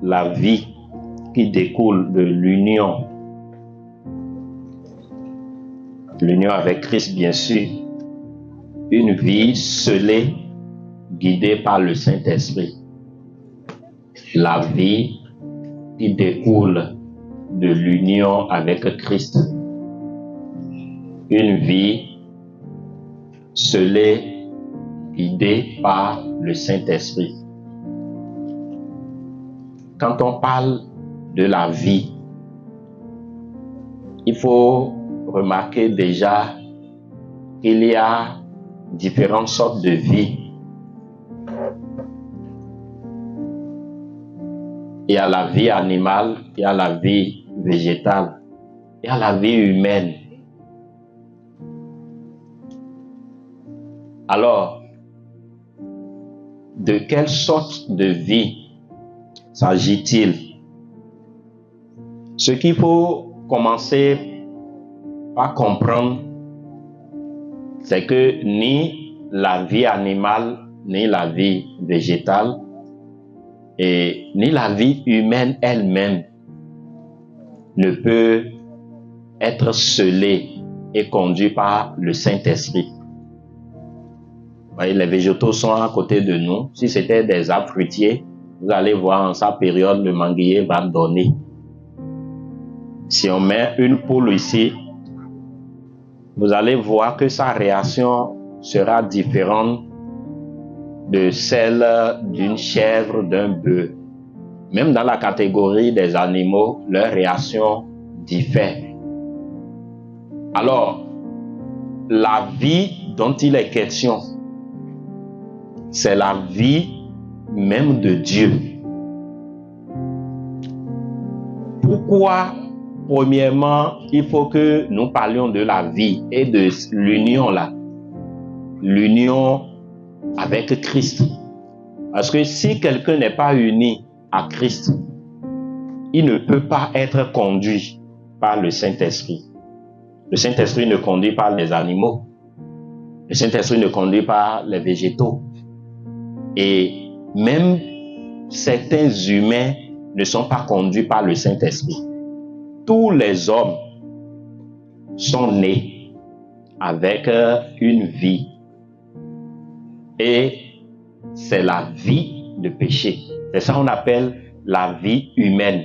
la vie qui découle de l'union avec Christ, bien sûr, une vie scellée, guidée par le Saint-Esprit. La vie qui découle de l'union avec Christ. Une vie scellée, guidée par le Saint-Esprit. Quand on parle de la vie, il faut remarquer déjà qu'il y a différentes sortes de vie. Il y a la vie animale, il y a la vie végétale, il y a la vie humaine. Alors, de quelle sorte de vie s'agit-il? Ce qu'il faut commencer par comprendre, c'est que ni la vie animale, ni la vie végétale, et ni la vie humaine elle-même ne peut être scellée et conduite par le Saint-Esprit. Vous voyez, les végétaux sont à côté de nous. Si c'était des arbres fruitiers, vous allez voir en sa période, le manguier va donner. Si on met une poule ici, vous allez voir que sa réaction sera différente de celle d'une chèvre, d'un bœuf. Même dans la catégorie des animaux, leur réaction diffère. Alors, la vie dont il est question, c'est la vie même de Dieu. Pourquoi, premièrement, il faut que nous parlions de la vie et de l'union là? L'union avec Christ. Parce que si quelqu'un n'est pas uni à Christ, il ne peut pas être conduit par le Saint-Esprit. Le Saint-Esprit ne conduit pas les animaux. Le Saint-Esprit ne conduit pas les végétaux. Et même certains humains ne sont pas conduits par le Saint-Esprit. Tous les hommes sont nés avec une vie. Et c'est la vie de péché. C'est ça qu'on appelle la vie humaine.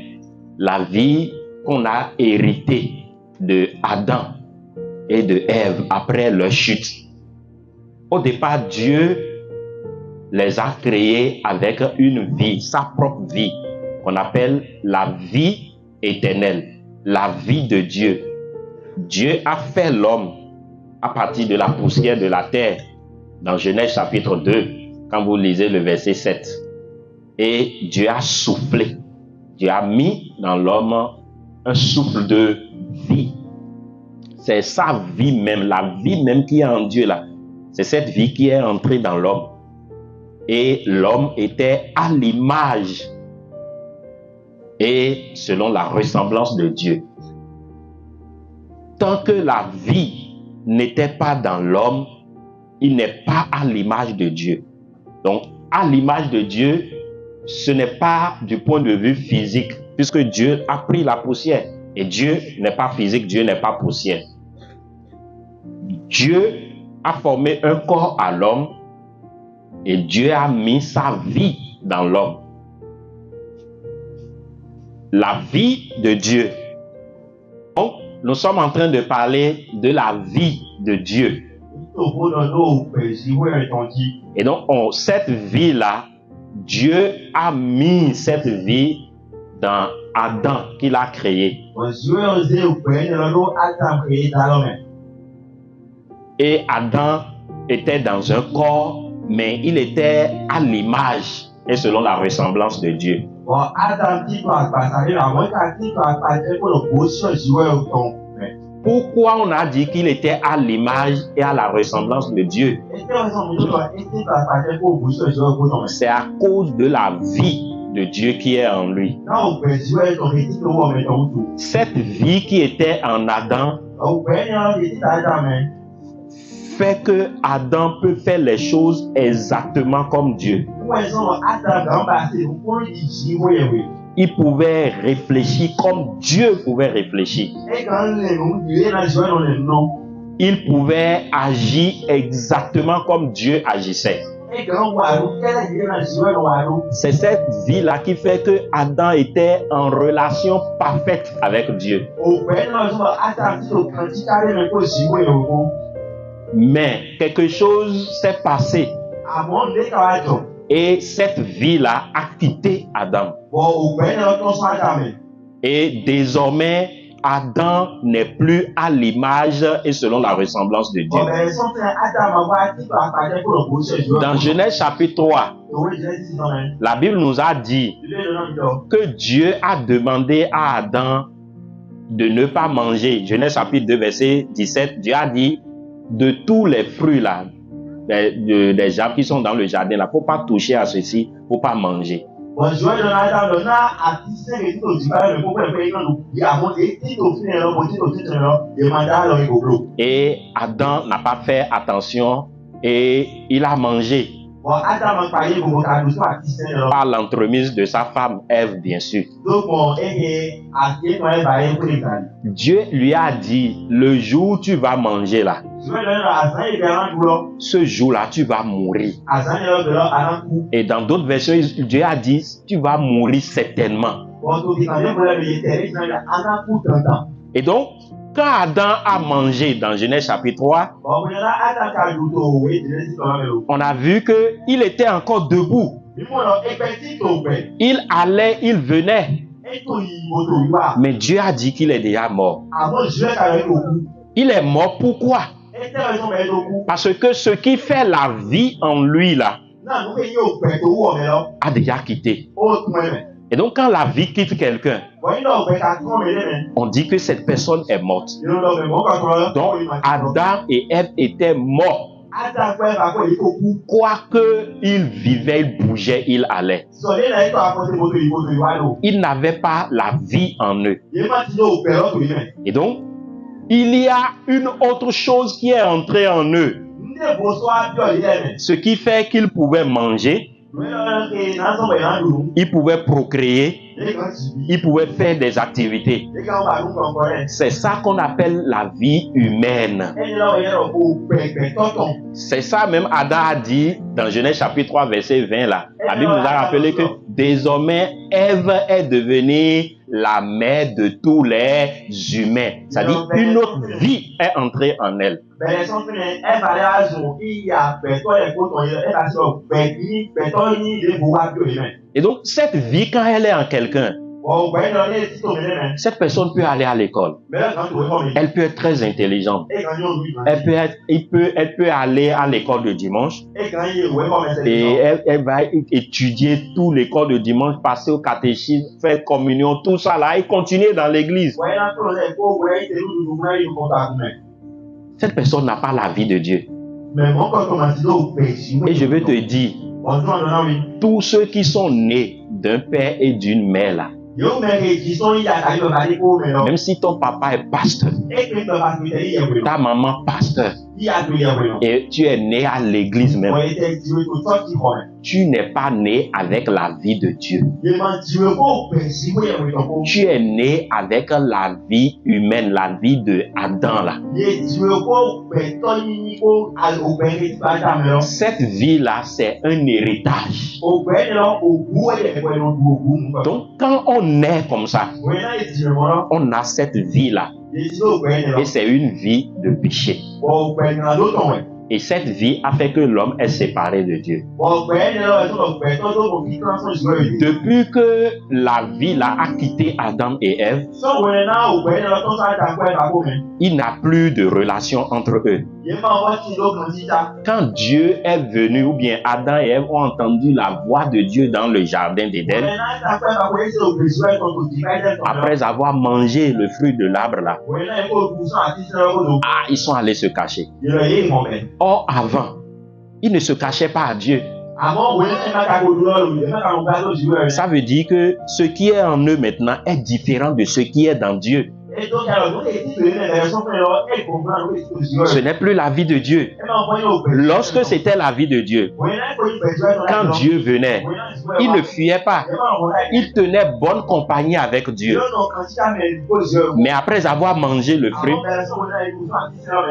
La vie qu'on a héritée de Adam et de Ève après leur chute. Au départ, Dieu les a créés avec une vie, sa propre vie, qu'on appelle la vie éternelle, la vie de Dieu. Dieu a fait l'homme à partir de la poussière de la terre, dans Genèse chapitre 2, quand vous lisez le verset 7. Et Dieu a soufflé, Dieu a mis dans l'homme un souffle de vie. C'est sa vie même, la vie même qui est en Dieu là. C'est cette vie qui est entrée dans l'homme. Et l'homme était à l'image et selon la ressemblance de Dieu. Tant que la vie n'était pas dans l'homme, il n'est pas à l'image de Dieu. Donc, à l'image de Dieu, ce n'est pas du point de vue physique, puisque Dieu a pris la poussière. Et Dieu n'est pas physique, Dieu n'est pas poussière. Dieu a formé un corps à l'homme et Dieu a mis sa vie dans l'homme. La vie de Dieu. Donc, nous sommes en train de parler de la vie de Dieu. Et donc, cette vie-là, Dieu a mis cette vie dans Adam qu'il a créé. Et Adam était dans un corps, mais il était à l'image et selon la ressemblance de Dieu. Pourquoi on a dit qu'il était à l'image et à la ressemblance de Dieu? C'est à cause de la vie de Dieu qui est en lui. Cette vie qui était en Adam fait que Adam peut faire les choses exactement comme Dieu. il pouvait réfléchir comme Dieu pouvait réfléchir. Il pouvait agir exactement comme Dieu agissait. C'est cette vie-là qui fait que Adam était en relation parfaite avec Dieu. Mais quelque chose s'est passé et cette vie-là a quitté Adam. Et désormais, Adam n'est plus à l'image et selon la ressemblance de Dieu. Dans Genèse chapitre 3, la Bible nous a dit que Dieu a demandé à Adam de ne pas manger. Genèse chapitre 2, verset 17, Dieu a dit de tous les fruits là, des arbres qui sont dans le jardin, il ne faut pas toucher à ceci, il ne faut pas manger. Et Adam n'a pas fait attention et il a mangé. Par l'entremise de sa femme Ève, bien sûr. Dieu lui a dit, le jour où tu vas manger là, ce jour-là, tu vas mourir. Et dans d'autres versions, Dieu a dit, tu vas mourir certainement. Et donc, quand Adam a mangé dans Genèse chapitre 3, on a vu qu'il était encore debout. Il allait, il venait. Mais Dieu a dit qu'il est déjà mort. Il est mort pourquoi? Parce que ce qui fait la vie en lui là a déjà quitté. Et donc quand la vie quitte quelqu'un, on dit que cette personne est morte. Donc Adam et Ève étaient morts. Quoique il vivait, il bougeait, il allait. Ils n'avaient pas la vie en eux. Et donc, il y a une autre chose qui est entrée en eux. Ce qui fait qu'ils pouvaient manger, ils pouvaient procréer, ils pouvaient faire des activités. C'est ça qu'on appelle la vie humaine. C'est ça même Adam a dit dans Genèse chapitre 3 verset 20 là. La Bible nous a rappelé que désormais Ève est devenue la mère de tous les humains. C'est-à-dire une autre vie est entrée en elle. Et donc cette vie, quand elle est en quelqu'un, cette personne peut aller à l'école. Elle peut être très intelligente. Elle peut aller à l'école de dimanche. Et elle va étudier tout l'école de dimanche, passer au catéchisme, faire communion, tout ça là, et continuer dans l'église. Cette personne n'a pas la vie de Dieu. Et je veux te dire, tous ceux qui sont nés d'un père et d'une mère là, même si ton papa est pasteur, ta maman pasteur, et tu es né à l'église même, tu n'es pas né avec la vie de Dieu. Tu es né avec la vie humaine, la vie de Adam là. Cette vie-là, c'est un héritage. Donc, quand on est comme ça, on a cette vie-là. Et c'est une vie de péché. Et cette vie a fait que l'homme est séparé de Dieu. Depuis que la vie là a quitté Adam et Ève, il n'a plus de relation entre eux. Quand Dieu est venu, ou bien Adam et Ève ont entendu la voix de Dieu dans le jardin d'Éden, après avoir mangé le fruit de l'arbre là, ils sont allés se cacher. Or, avant, ils ne se cachaient pas à Dieu. Ça veut dire que ce qui est en eux maintenant est différent de ce qui est dans Dieu. Ce n'est plus la vie de Dieu. Lorsque c'était la vie de Dieu, quand Dieu venait, il ne fuyait pas. Il tenait bonne compagnie avec Dieu. Mais après avoir mangé le fruit,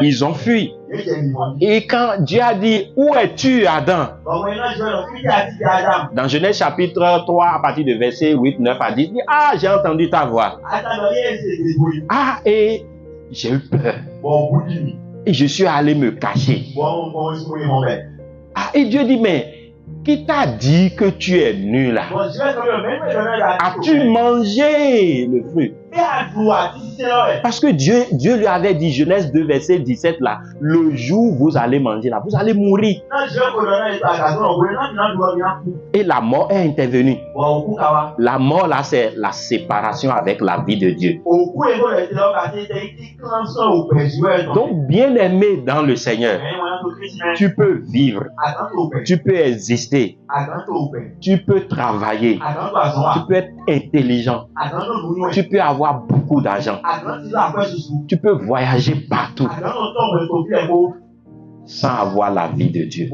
ils ont fui. Et quand Dieu a dit, où es-tu, Adam? Dans Genèse chapitre 3, à partir de verset 8, 9 à 10, il dit, ah, j'ai entendu ta voix. Ah, et j'ai eu peur. Et je suis allé me cacher. Ah, et Dieu dit, mais qui t'a dit que tu es nu là? As-tu mangé le fruit? Parce que Dieu lui avait dit, Genèse 2, verset 17 là, le jour où vous allez manger là, vous allez mourir. Et la mort est intervenue. La mort là, c'est la séparation avec la vie de Dieu. Donc, bien aimé dans le Seigneur, tu peux vivre, tu peux exister, tu peux travailler, tu peux être intelligent, tu peux avoir beaucoup d'argent, tu peux voyager partout sans avoir la vie de Dieu,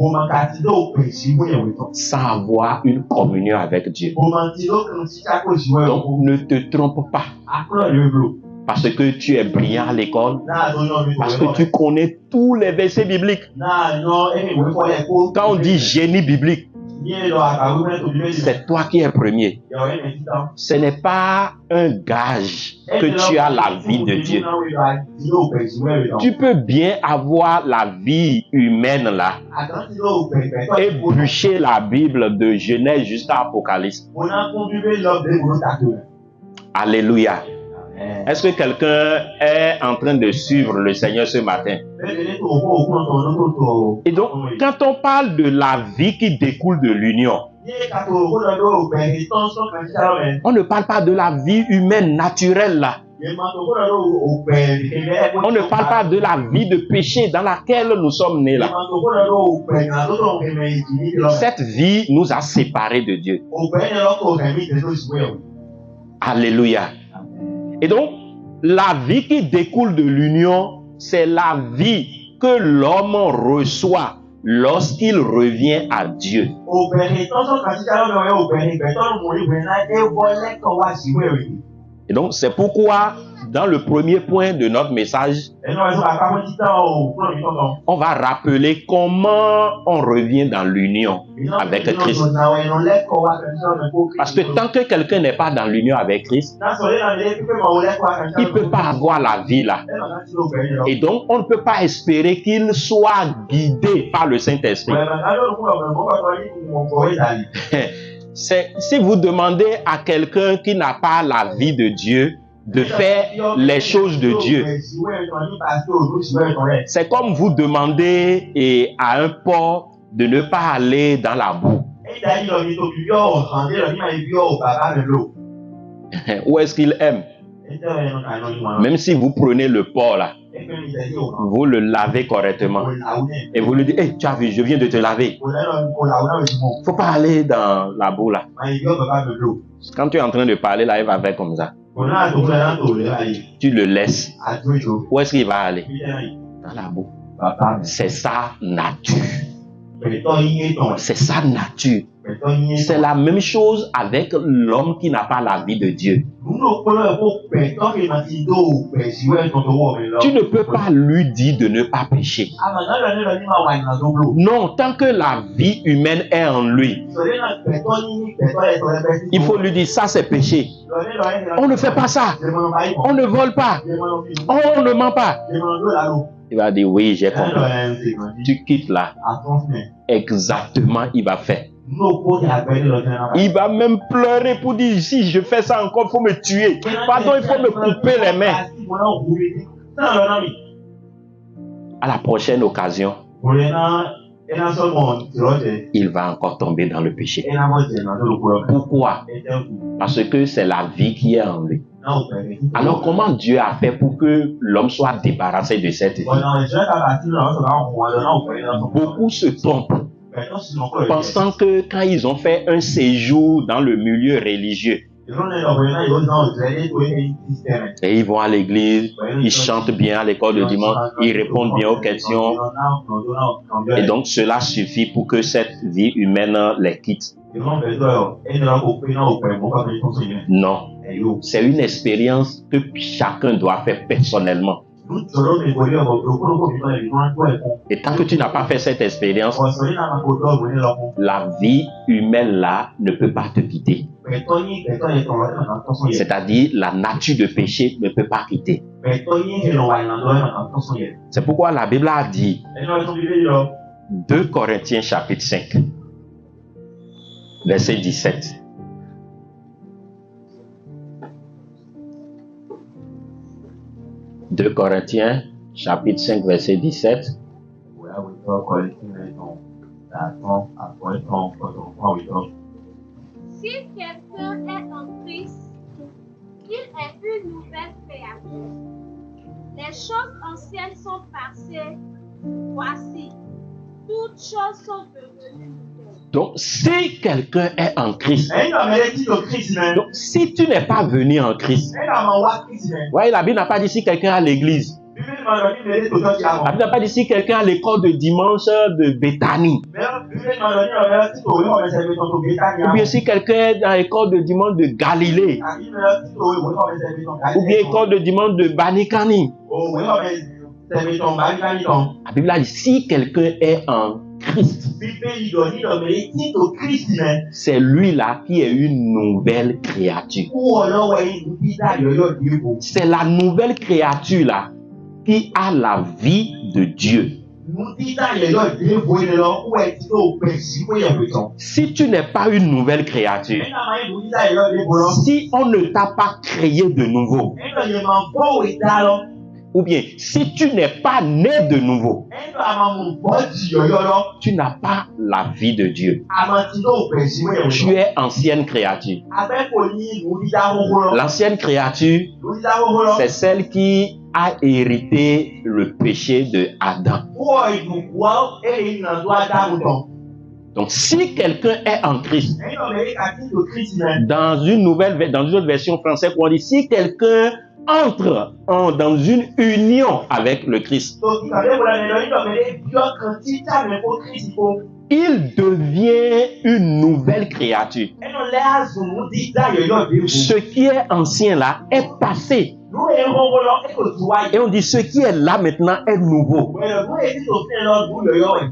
sans avoir une communion avec Dieu. Donc ne te trompe pas parce que tu es brillant à l'école, parce que tu connais tous les versets bibliques. Quand on dit génie biblique, c'est toi qui es premier. Ce n'est pas un gage que tu as la vie de Dieu. Tu peux bien avoir la vie humaine là, éplucher la Bible de Genèse jusqu'à Apocalypse. Alléluia. Est-ce que quelqu'un est en train de suivre le Seigneur ce matin? Et donc, quand on parle de la vie qui découle de l'union, on ne parle pas de la vie humaine naturelle là. On ne parle pas de la vie de péché dans laquelle nous sommes nés là. Cette vie nous a séparés de Dieu. Alléluia. Et donc, la vie qui découle de l'union, c'est la vie que l'homme reçoit lorsqu'il revient à Dieu. Et donc, c'est pourquoi, dans le premier point de notre message, on va rappeler comment on revient dans l'union avec Christ. Parce que tant que quelqu'un n'est pas dans l'union avec Christ, il ne peut pas avoir la vie là. Et donc, on ne peut pas espérer qu'il soit guidé par le Saint-Esprit. Si vous demandez à quelqu'un qui n'a pas la vie de Dieu de faire les choses de Dieu, c'est comme vous demandez à un porc de ne pas aller dans la boue. Où est-ce qu'il aime? Même si vous prenez le porc là, vous le lavez correctement et vous lui dites, hey, tu as vu, je viens de te laver. Il ne faut pas aller dans la boue là. Quand tu es en train de parler là, il va faire comme ça. Tu le laisses. Où est-ce qu'il va aller? Dans la boue. C'est sa nature. C'est sa nature. C'est la même chose avec l'homme qui n'a pas la vie de Dieu. Tu ne peux pas lui dire de ne pas pécher. Non, tant que la vie humaine est en lui, il faut lui dire ça c'est péché. On ne fait pas ça. On ne vole pas. On ne ment pas. Il va dire oui, j'ai compris. Tu quittes là. Exactement, il va faire. Il va même pleurer pour dire si je fais ça encore, il faut me tuer. Pardon, il faut me couper les mains. À la prochaine occasion, il va encore tomber dans le péché. Pourquoi? Parce que c'est la vie qui est en lui. Alors comment Dieu a fait pour que l'homme soit débarrassé de cette vie? Beaucoup se trompent, pensant que quand ils ont fait un séjour dans le milieu religieux, Et ils vont à l'église, ils chantent bien à l'école de dimanche, ils répondent bien aux questions. Et donc cela suffit pour que cette vie humaine les quitte. Non, c'est une expérience que chacun doit faire personnellement. Et tant que tu n'as pas fait cette expérience, la vie humaine là ne peut pas te quitter. C'est-à-dire la nature de péché ne peut pas quitter. C'est pourquoi la Bible a dit 2 Corinthiens chapitre 5 verset 17. « 2 Corinthiens, chapitre 5, verset 17. » Si quelqu'un est en Christ, il est une nouvelle créature. Les choses anciennes sont passées. Voici, toutes choses sont devenues nouvelles. Donc, si quelqu'un est en Christ, donc si tu n'es pas venu en Christ, ouais, la Bible n'a pas dit si quelqu'un est à l'église. La Bible n'a pas dit si quelqu'un est à l'école de dimanche de Bethanie. Ou bien si quelqu'un est dans l'école de dimanche de Galilée. Ou bien l'école de dimanche de Banikani. La Bible a dit si quelqu'un est en Christ, c'est lui-là qui est une nouvelle créature. C'est la nouvelle créature là qui a la vie de Dieu. Si tu n'es pas une nouvelle créature, si on ne t'a pas créé de nouveau, ou bien si tu n'es pas né de nouveau, tu n'as pas la vie de Dieu. Tu es ancienne créature. L'ancienne créature, c'est celle qui a hérité le péché de Adam. Donc, si quelqu'un est en Christ, dans une autre version française, on dit si quelqu'un entre dans une union avec le Christ, il devient une nouvelle créature. Ce qui est ancien là est passé. Et on dit ce qui est là maintenant est nouveau.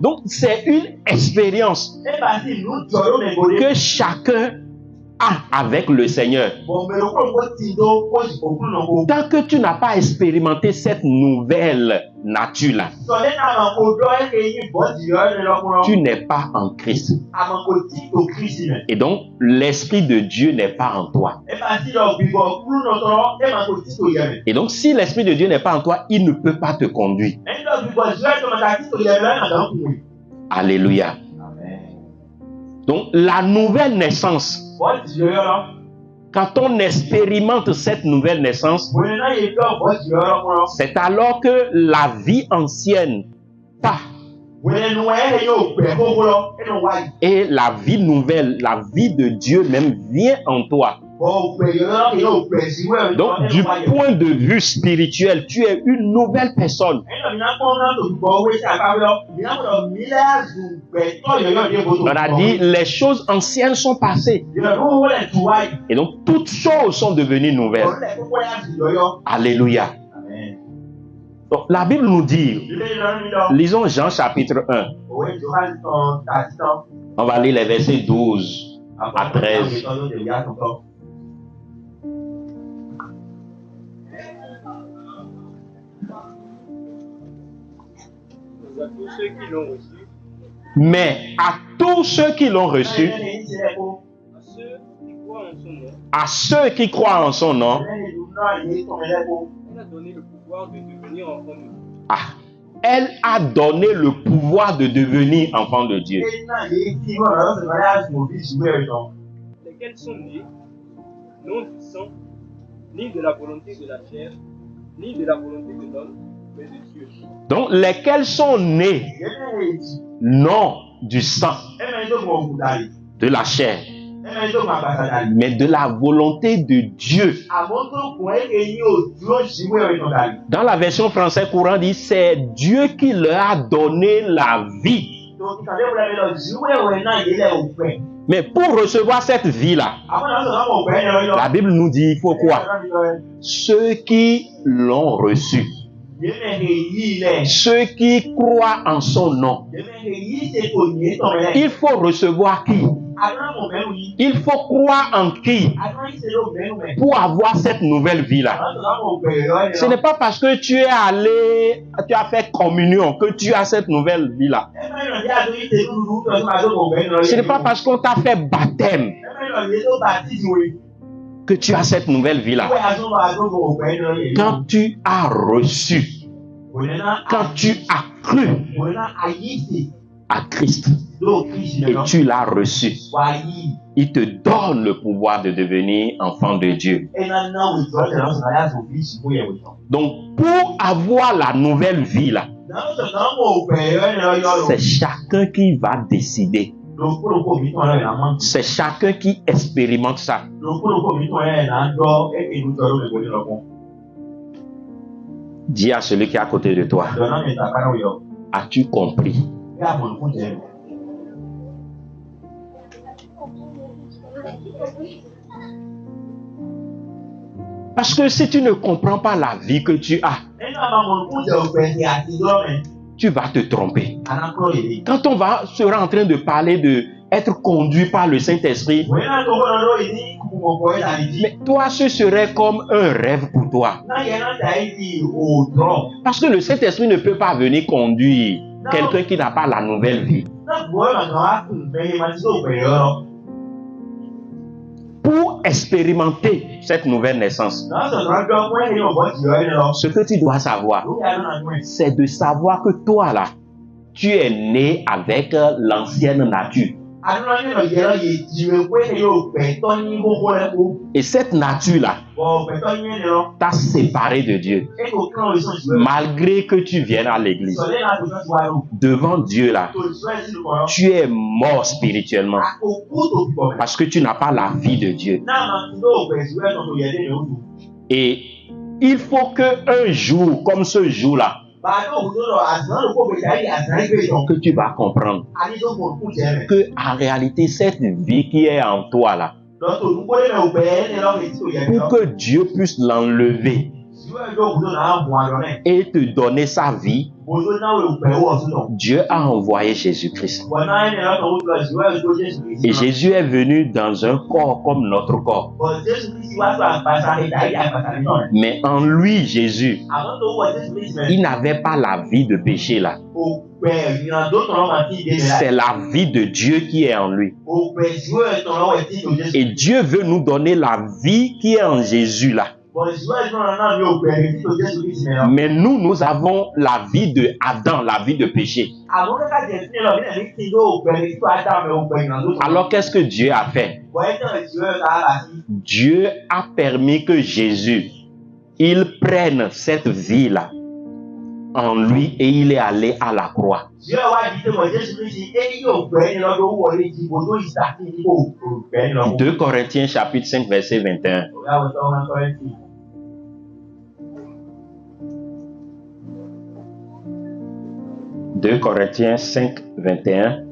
Donc c'est une expérience que chacun a avec le Seigneur. Tant que tu n'as pas expérimenté cette nouvelle nature-là, tu n'es pas en Christ. Et donc, l'Esprit de Dieu n'est pas en toi. Et donc, si l'Esprit de Dieu n'est pas en toi, il ne peut pas te conduire. Alléluia. Donc, la nouvelle naissance, quand on expérimente cette nouvelle naissance, c'est alors que la vie ancienne part. Et la vie nouvelle, la vie de Dieu même vient en toi. Donc, du point de vue spirituel, tu es une nouvelle personne. On a dit, les choses anciennes sont passées. Et donc, toutes choses sont devenues nouvelles. Alléluia. Donc, la Bible nous dit, lisons Jean chapitre 1. On va lire les versets 12 à 13. Mais à tous ceux qui l'ont reçu, à ceux qui croient en son nom, elle a donné le pouvoir de devenir enfant de Dieu. Lesquels sont nés, non du sang, ni de la volonté de la chair, ni de la volonté de l'homme, mais de Dieu. Donc, lesquels sont nés, non du sang, de la chair, mais de la volonté de Dieu. Dans la version française courante, dit c'est Dieu qui leur a donné la vie. Mais pour recevoir cette vie-là, la Bible nous dit il faut quoi? Ceux qui l'ont reçu, ceux qui croient en son nom, il faut recevoir qui? Il faut croire en qui pour avoir cette nouvelle vie-là. Ce n'est pas parce que tu es allé, tu as fait communion que tu as cette nouvelle vie-là. Ce n'est pas parce qu'on t'a fait baptême que tu as cette nouvelle vie-là. Quand tu as reçu, quand tu as cru à Christ et tu l'as reçu, il te donne le pouvoir de devenir enfant de Dieu. Donc, pour avoir la nouvelle vie là, c'est chacun qui va décider. C'est chacun qui expérimente ça. Dis à celui qui est à côté de toi, as-tu compris? Parce que si tu ne comprends pas la vie que tu as, tu vas te tromper. Quand on sera en train de parler de être conduit par le Saint-Esprit, mais toi, ce serait comme un rêve pour toi. Parce que le Saint-Esprit ne peut pas venir conduire quelqu'un qui n'a pas la nouvelle vie. Pour expérimenter cette nouvelle naissance, ce que tu dois savoir, c'est de savoir que toi là, tu es né avec l'ancienne nature. Et cette nature-là t'a séparé de Dieu. Malgré que tu viennes à l'église, devant Dieu là, tu es mort spirituellement. Parce que tu n'as pas la vie de Dieu. Et il faut qu'un jour, comme ce jour-là, que tu vas comprendre que en réalité cette vie qui est en toi là, pour que Dieu puisse l'enlever et te donner sa vie, Dieu a envoyé Jésus-Christ. Et Jésus est venu dans un corps comme notre corps. Mais en lui, Jésus, il n'avait pas la vie de péché là. C'est la vie de Dieu qui est en lui. Et Dieu veut nous donner la vie qui est en Jésus là. Mais nous avons la vie de Adam, la vie de péché. Alors qu'est-ce que Dieu a fait? Dieu a permis que Jésus, il prenne cette vie-là en lui et il est allé à la croix. 2 Corinthiens chapitre 5 verset 21. « 2 Corinthiens 5, 21.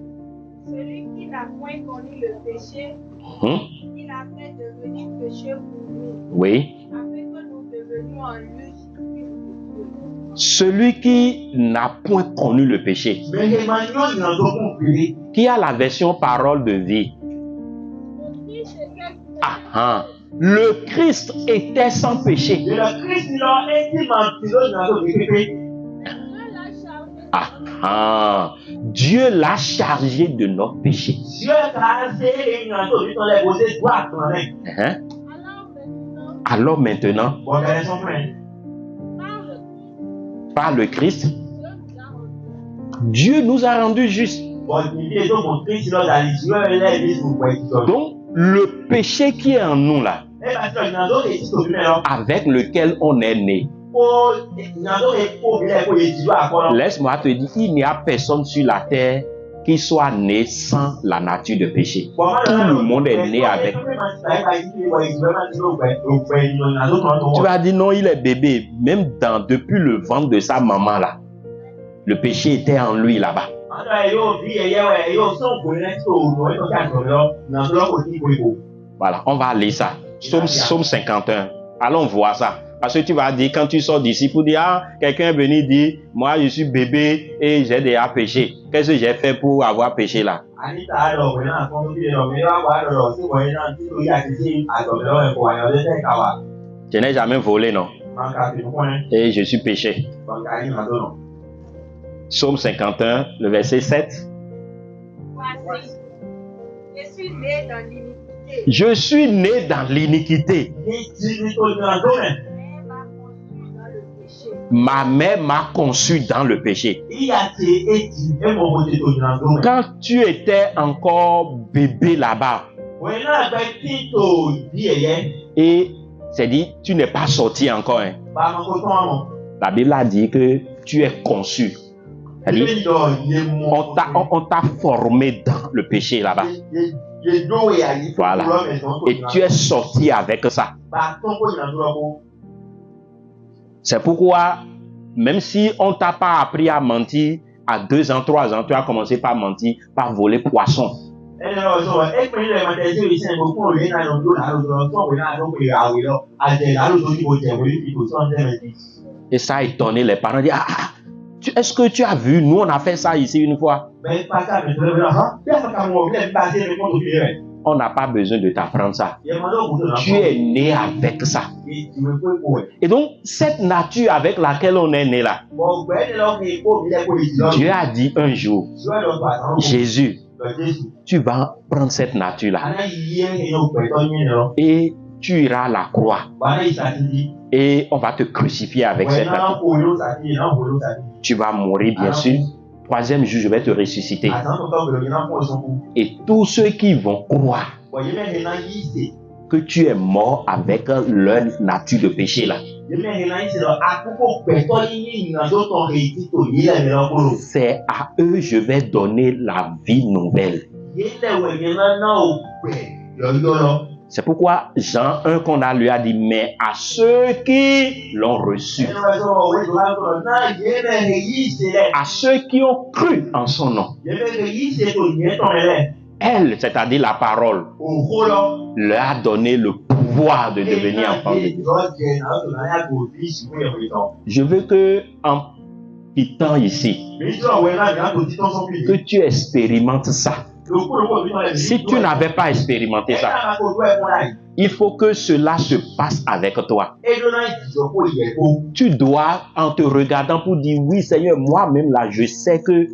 Celui qui n'a point connu le péché, il a fait devenir péché pour nous. Oui. Afin que nous devenions en lui. Celui qui n'a point connu le péché. Qui a la version parole de vie? Le Christ était sans péché. Dieu l'a chargé de notre péché. Alors maintenant, par le Christ, Dieu nous a rendus justes. Donc, le péché qui est en nous là, avec lequel on est né, laisse-moi te dire, il n'y a personne sur la terre qui soit né sans la nature de péché. Tout le monde est né avec. Tu vas dire non, il est bébé. Même depuis le ventre de sa maman là, le péché était en lui là-bas. Voilà, on va lire ça. Psaume 51. Allons voir ça. Parce que tu vas dire, quand tu sors d'ici, pour dire, ah, quelqu'un est venu dire, moi je suis bébé et j'ai déjà péché. Qu'est-ce que j'ai fait pour avoir péché là? Je n'ai jamais volé, non? Et je suis péché. Psaume 51, le verset 7. Voici, je suis né dans l'iniquité. Je suis né dans l'iniquité. Ma mère m'a conçu dans le péché. Quand tu étais encore bébé là-bas, et c'est dit, tu n'es pas sorti encore. Hein. La Bible a dit que tu es conçu. C'est-à-dire, on t'a formé dans le péché là-bas. Voilà. Et tu es sorti avec ça. C'est pourquoi, même si on ne t'a pas appris à mentir, à 2 ans, 3 ans, tu as commencé par mentir, par voler poisson. Et ça a étonné les parents. Ils disent, est-ce que tu as vu, nous on a fait ça ici une fois. On n'a pas besoin de t'apprendre ça. Tu es né avec ça. Et donc, cette nature avec laquelle on est né là, Dieu a dit un jour, Jésus, tu vas prendre cette nature-là et tu iras à la croix et on va te crucifier avec cette nature. Tu vas mourir, bien sûr. 3e jour, je vais te ressusciter. Et tous ceux qui vont croire que tu es mort avec leur nature de péché là, c'est à eux je vais donner la vie nouvelle. C'est pourquoi Jean 1 qu'on a lui a dit, mais à ceux qui l'ont reçu, à ceux qui ont cru en son nom, elle, c'est-à-dire la parole, leur a donné le pouvoir de devenir enfant de Dieu. Je veux que, en quittant ici, que tu expérimentes ça. Si tu n'avais pas expérimenté ça, il faut que cela se passe avec toi. Tu dois, en te regardant pour dire, oui Seigneur, moi-même là, je sais que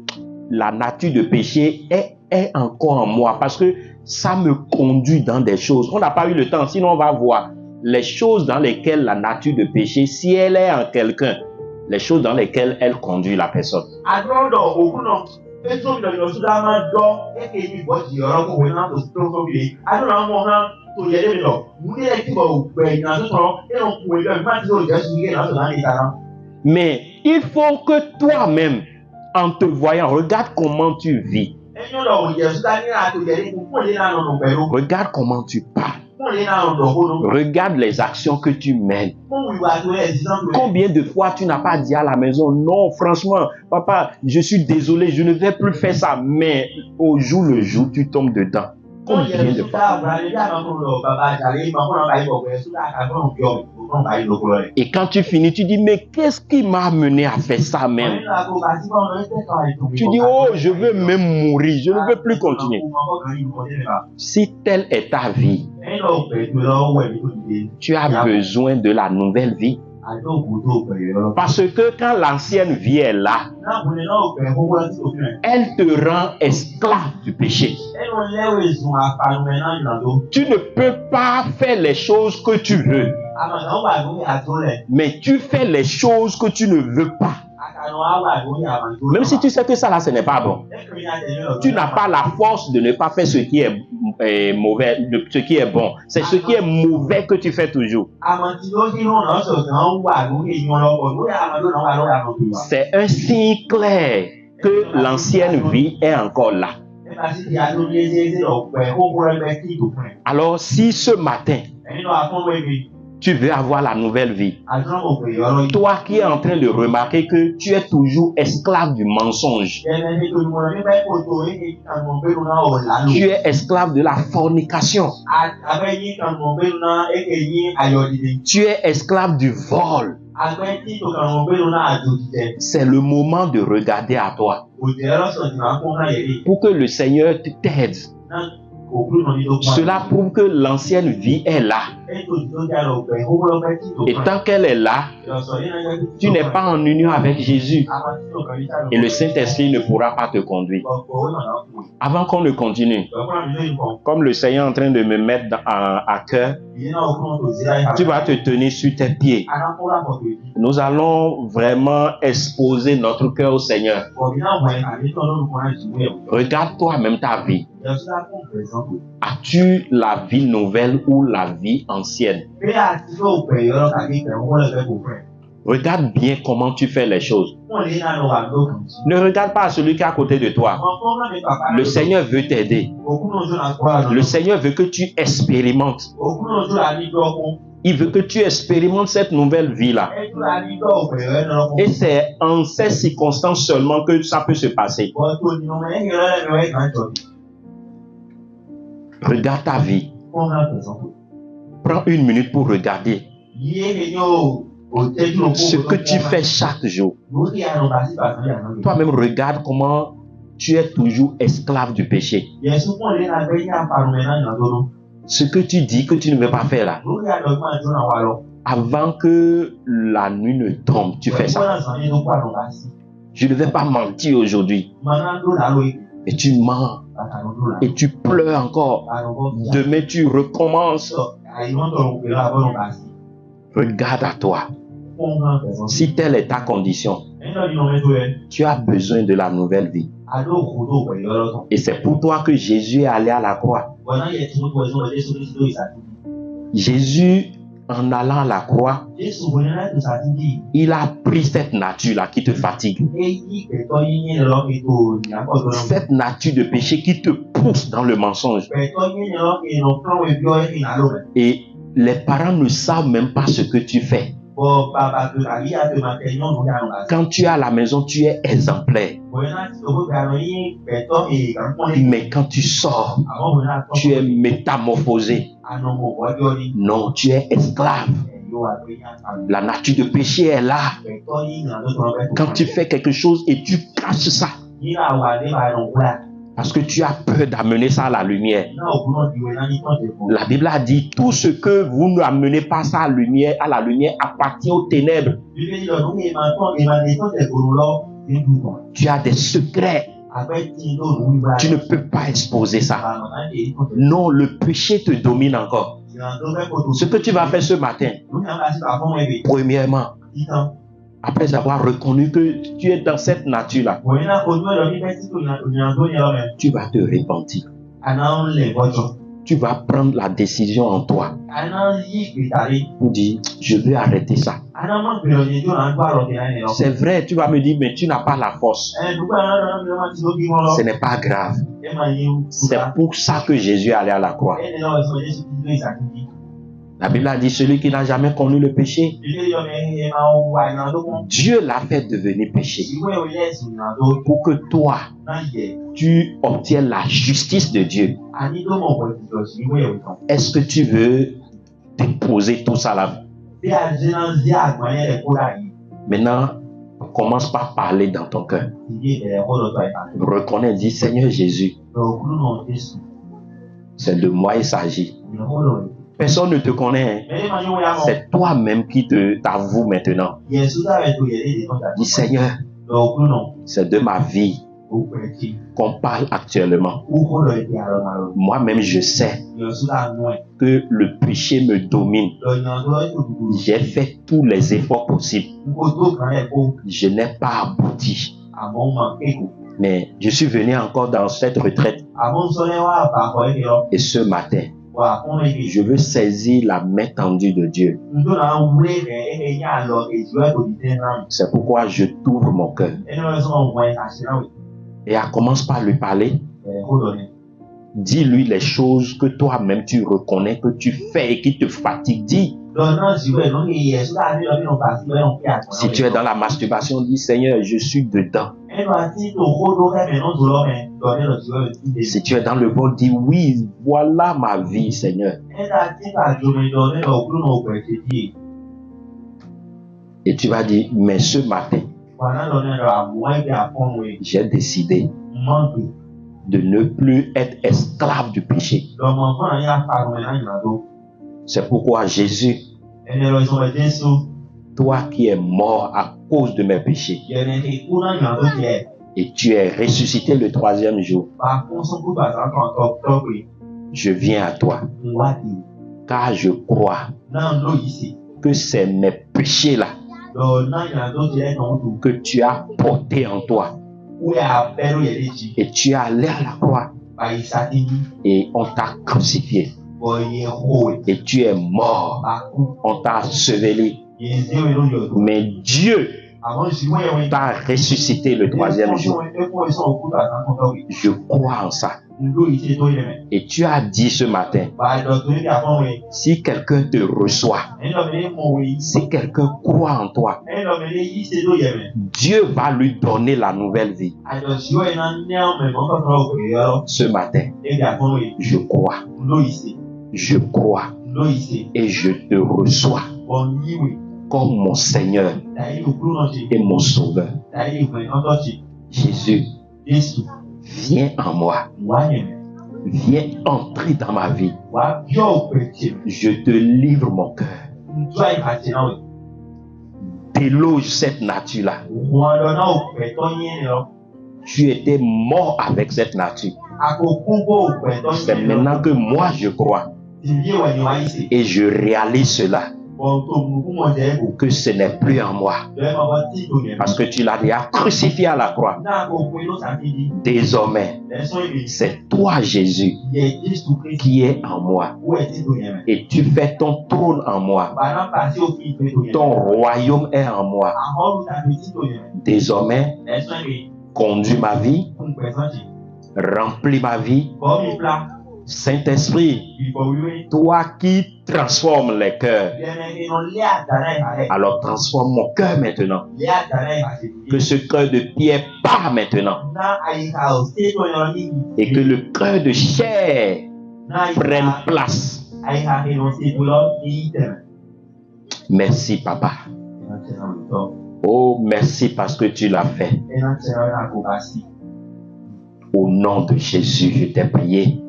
la nature de péché est encore en moi parce que ça me conduit dans des choses. On n'a pas eu le temps, sinon on va voir les choses dans lesquelles la nature de péché, si elle est en quelqu'un, les choses dans lesquelles elle conduit la personne. Mais il faut que toi-même, en te voyant, regarde comment tu vis. Regarde comment tu parles. Regarde les actions que tu mènes. Combien de fois tu n'as pas dit à la maison, non, franchement, papa, je suis désolé, je ne vais plus faire ça. Mais au jour le jour, tu tombes dedans. Combien de fois? Et quand tu finis, tu dis, mais qu'est-ce qui m'a amené à faire ça même? Tu dis, oh, je veux même mourir, je ne veux plus continuer. Si telle est ta vie, tu as besoin de la nouvelle vie. Parce que quand l'ancienne vie est là, elle te rend esclave du péché. Tu ne peux pas faire les choses que tu veux, mais tu fais les choses que tu ne veux pas. Même si tu sais que ça là, ce n'est pas bon. Tu n'as pas la force de ne pas faire ce qui est mauvais, ce qui est bon. C'est ce qui est mauvais que tu fais toujours. C'est un signe clair que l'ancienne vie est encore là. Alors, si ce matin, tu veux avoir la nouvelle vie, toi qui es en train de remarquer que tu es toujours esclave du mensonge, tu es esclave de la fornication, tu es esclave du vol, c'est le moment de regarder à toi pour que le Seigneur t'aide. Cela prouve que l'ancienne vie est là. Et tant qu'elle est là, tu n'es pas en union avec Jésus. Et le Saint-Esprit ne pourra pas te conduire. Avant qu'on ne continue, comme le Seigneur est en train de me mettre à cœur, tu vas te tenir sur tes pieds. Nous allons vraiment exposer notre cœur au Seigneur. Regarde toi-même ta vie. As-tu la vie nouvelle ou la vie ancienne? Regarde bien comment tu fais les choses. Ne regarde pas celui qui est à côté de toi. Le Seigneur veut t'aider. Le Seigneur veut que tu expérimentes. Il veut que tu expérimentes cette nouvelle vie-là. Et c'est en ces circonstances seulement que ça peut se passer. Regarde ta vie. Prends une minute pour regarder ce que tu fais chaque jour. Toi-même, regarde comment tu es toujours esclave du péché. Ce que tu dis que tu ne veux pas faire là, avant que la nuit ne tombe, tu fais ça. Je ne vais pas mentir aujourd'hui. Et tu mens. Et tu pleures encore. Demain, tu recommences. Regarde à toi. Si telle est ta condition, tu as besoin de la nouvelle vie. Et c'est pour toi que Jésus est allé à la croix. Jésus, en allant à la croix, il a pris cette nature-là qui te fatigue. Cette nature de péché qui te pousse dans le mensonge. Et les parents ne savent même pas ce que tu fais. Quand tu es à la maison, tu es exemplaire. Mais quand tu sors, tu es métamorphosé. Non, tu es esclave. La nature de péché est là. Quand tu fais quelque chose et tu caches ça, parce que tu as peur d'amener ça à la lumière. La Bible a dit, tout ce que vous n'amenez pas ça à la lumière appartient aux ténèbres. Tu as des secrets. Tu ne peux pas exposer ça. Non, le péché te domine encore. Ce que tu vas faire ce matin, premièrement, après avoir reconnu que tu es dans cette nature-là, tu vas te repentir. Tu vas prendre la décision en toi pour dire, je vais arrêter ça. C'est vrai, tu vas me dire, mais tu n'as pas la force. Ce n'est pas grave. C'est pour ça que Jésus est allé à la croix. La Bible a dit, celui qui n'a jamais connu le péché, Dieu l'a fait devenir péché pour que toi, tu obtiennes la justice de Dieu. Est-ce que tu veux déposer tout ça là? Maintenant, commence par parler dans ton cœur. Reconnais, dis, Seigneur Jésus, c'est de moi il s'agit. Personne ne te connaît. Hein? C'est toi-même qui t'avoue maintenant. Dis, Seigneur, c'est de ma vie qu'on parle actuellement. Moi-même, je sais que le péché me domine. J'ai fait tous les efforts possibles. Je n'ai pas abouti. Mais je suis venu encore dans cette retraite. Et ce matin, Je veux saisir la main tendue de Dieu. C'est pourquoi je t'ouvre mon cœur. Et elle commence par lui parler. Dis-lui les choses que toi-même tu reconnais que tu fais et qui te fatiguent. Dis. Si tu es dans la masturbation, dis Seigneur, je suis dedans. Si tu es dans le vol, dis oui, voilà ma vie, Seigneur. Et tu vas dire, mais ce matin, j'ai décidé de ne plus être esclave du péché. C'est pourquoi Jésus, toi qui es mort à cause de mes péchés, et tu es ressuscité le 3e jour, je viens à toi, car je crois que c'est mes péchés-là que tu as portés en toi. Et tu es allé à la croix et on t'a crucifié. Et tu es mort, on t'a enseveli. Mais Dieu t'a ressuscité le 3e jour. Je crois en ça. Et tu as dit ce matin, si quelqu'un te reçoit, si quelqu'un croit en toi, Dieu va lui donner la nouvelle vie. Ce matin, je crois et je te reçois comme mon Seigneur et mon Sauveur. Jésus, viens en moi. Viens entrer dans ma vie. Je te livre mon cœur. Déloge cette nature-là. Tu étais mort avec cette nature. C'est maintenant que moi je crois. Et je réalise cela. Que ce n'est plus en moi. Parce que tu l'as déjà crucifié à la croix. Désormais, c'est toi, Jésus, qui est en moi. Et tu fais ton trône en moi. Ton royaume est en moi. Désormais, conduis ma vie, remplis ma vie. Saint-Esprit, toi qui transformes les cœurs, alors transforme mon cœur maintenant. Que ce cœur de pierre part maintenant. Et que le cœur de chair prenne place. Merci, Papa. Oh, merci parce que tu l'as fait. Au nom de Jésus, je t'ai prié.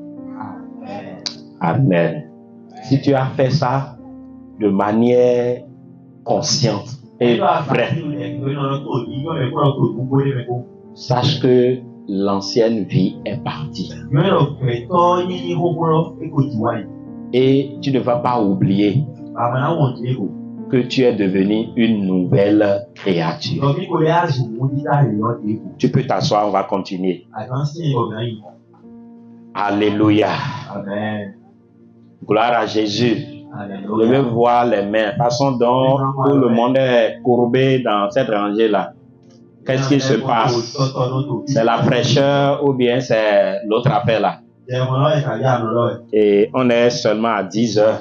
Amen. Si tu as fait ça de manière consciente et vraie, sache que l'ancienne vie est partie. Et tu ne vas pas oublier que tu es devenu une nouvelle créature. Tu peux t'asseoir, on va continuer. Alléluia. Amen. Gloire à Jésus. Alléluia. Je veux voir les mains. Façon dont tout le monde est courbé dans cette rangée-là. Qu'est-ce qui se passe? C'est la fraîcheur ou bien c'est l'autre affaire là? Et on est seulement à 10 heures.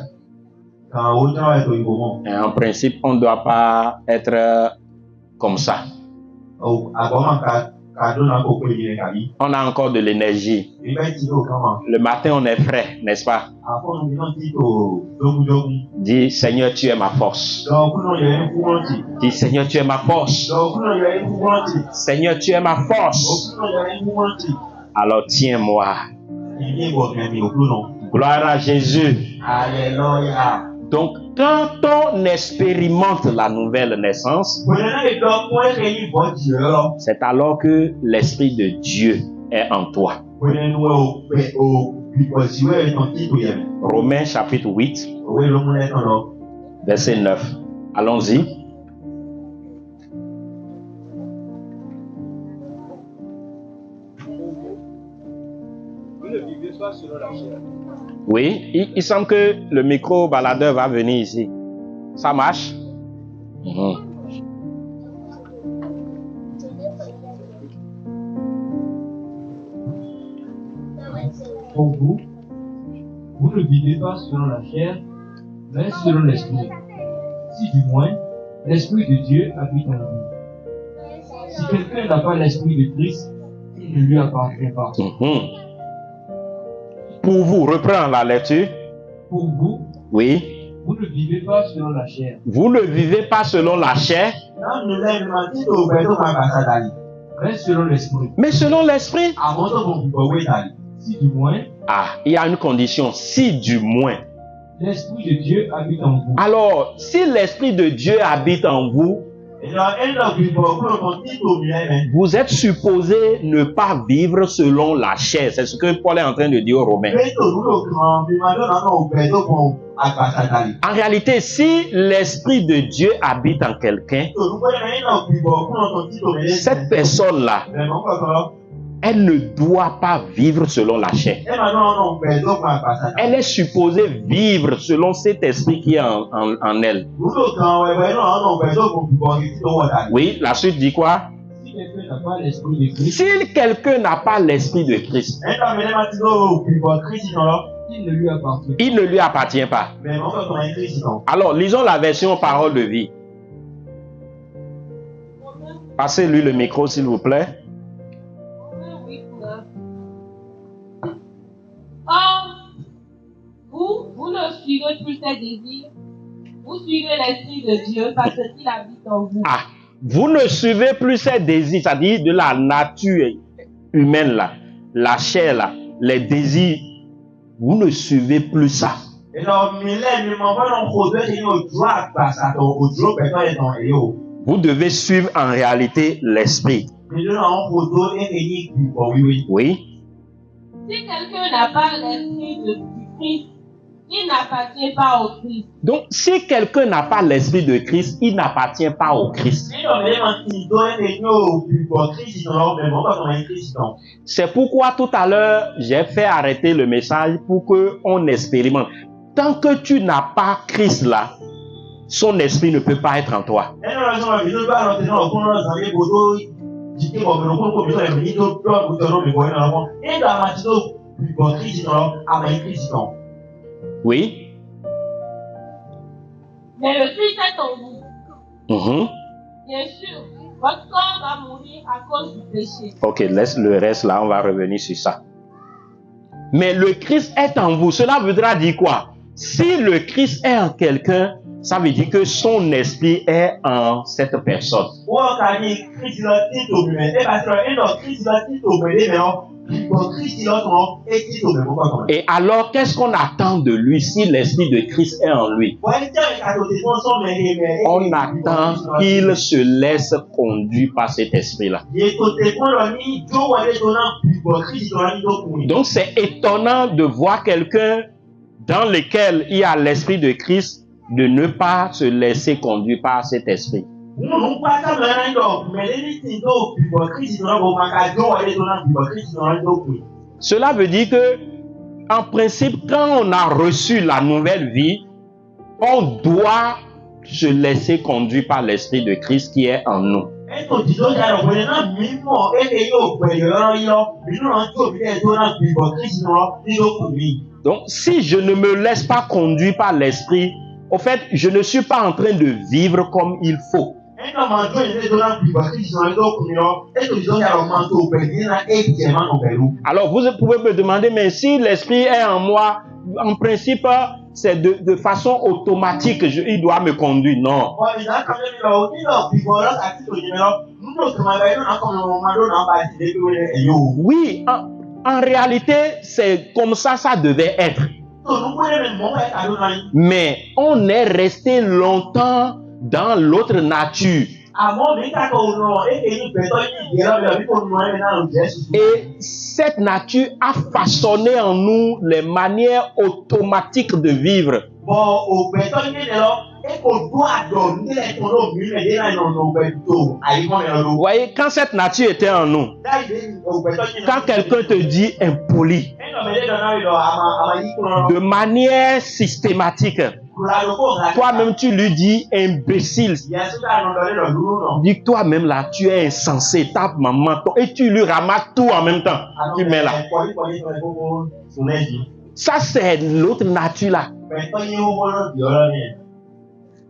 Et en principe, on ne doit pas être comme ça. On a encore de l'énergie. Le matin, on est frais, n'est-ce pas? Dis, Seigneur, tu es ma force. Dis, Seigneur, tu es ma force. Seigneur, tu es ma force. Alors, tiens-moi. Gloire à Jésus. Alléluia. Donc, quand on expérimente la nouvelle naissance, c'est alors que l'Esprit de Dieu est en toi. Romains chapitre 8, verset 9. Allons-y. Vous ne vivez pas selon la chair, Oui, il semble que le micro-baladeur va venir ici. Ça marche? Pour vous, vous ne vivez pas selon la chair, mais selon l'esprit. Si du moins, l'esprit de Dieu habite en vous. Si quelqu'un n'a pas l'esprit de Christ, il ne lui appartient pas. Pour vous, reprends la lecture. Pour vous, Oui. vous ne vivez pas selon la chair. Vous ne vivez pas selon la chair, Mais selon l'esprit. mais selon l'esprit. Si du moins, Il y a une condition. Si du moins. l'esprit de Dieu habite en vous. Alors, si l'esprit de Dieu habite en vous, vous êtes supposé ne pas vivre selon la chair. C'est ce que Paul est en train de dire aux Romains. En réalité, si l'esprit de Dieu habite en quelqu'un, cette personne-là, elle ne doit pas vivre selon la chair. Elle est supposée vivre selon cet esprit qui est en elle. Oui, la suite dit quoi? Si quelqu'un n'a pas l'esprit de Christ, il ne lui appartient pas. Alors, lisons la version parole de vie. Passez-lui le micro, s'il vous plaît. Or, vous ne suivez plus ses désirs, vous suivez l'Esprit de Dieu parce qu'il habite en vous. Vous ne suivez plus ses désirs, c'est-à-dire de la nature humaine, là, la chair, là, les désirs. Vous ne suivez plus ça. Vous devez suivre en réalité l'esprit. Oui. Si quelqu'un n'a pas l'esprit du Christ, il n'appartient pas au Christ. Donc, si quelqu'un n'a pas l'esprit de Christ, il n'appartient pas au Christ. C'est pourquoi tout à l'heure, j'ai fait arrêter le message pour qu'on expérimente. Tant que tu n'as pas Christ là, son esprit ne peut pas être en toi. Oui. Mais le Christ est en vous. Bien sûr, votre corps va mourir à cause du péché. Ok, laisse le reste là, on va revenir sur ça. Mais le Christ est en vous. Cela voudra dire quoi? Si le Christ est en quelqu'un, ça veut dire que son esprit est en cette personne. Et alors, qu'est-ce qu'on attend de lui si l'esprit de Christ est en lui? On attend qu'il se laisse conduire par cet esprit-là. Donc, c'est étonnant de voir quelqu'un dans lequel il y a l'esprit de Christ de ne pas se laisser conduire par cet esprit. Cela veut dire que, en principe, quand on a reçu la nouvelle vie, on doit se laisser conduire par l'esprit de Christ qui est en nous. Donc, si je ne me laisse pas conduire par l'esprit, au fait, je ne suis pas en train de vivre comme il faut. Alors, vous pouvez me demander, mais si l'esprit est en moi, en principe, c'est de façon automatique, il doit me conduire. Non. Oui, en réalité, c'est comme ça devait être. Mais on est resté longtemps dans l'autre nature. Et cette nature a façonné en nous les manières automatiques de vivre. Vous voyez, quand cette nature était en nous, quand quelqu'un te dit impoli, de manière systématique, toi-même tu lui dis imbécile, dis toi-même là, tu es insensé, ta maman, et tu lui ramasses tout en même temps, tu mets là. Ça c'est l'autre nature là.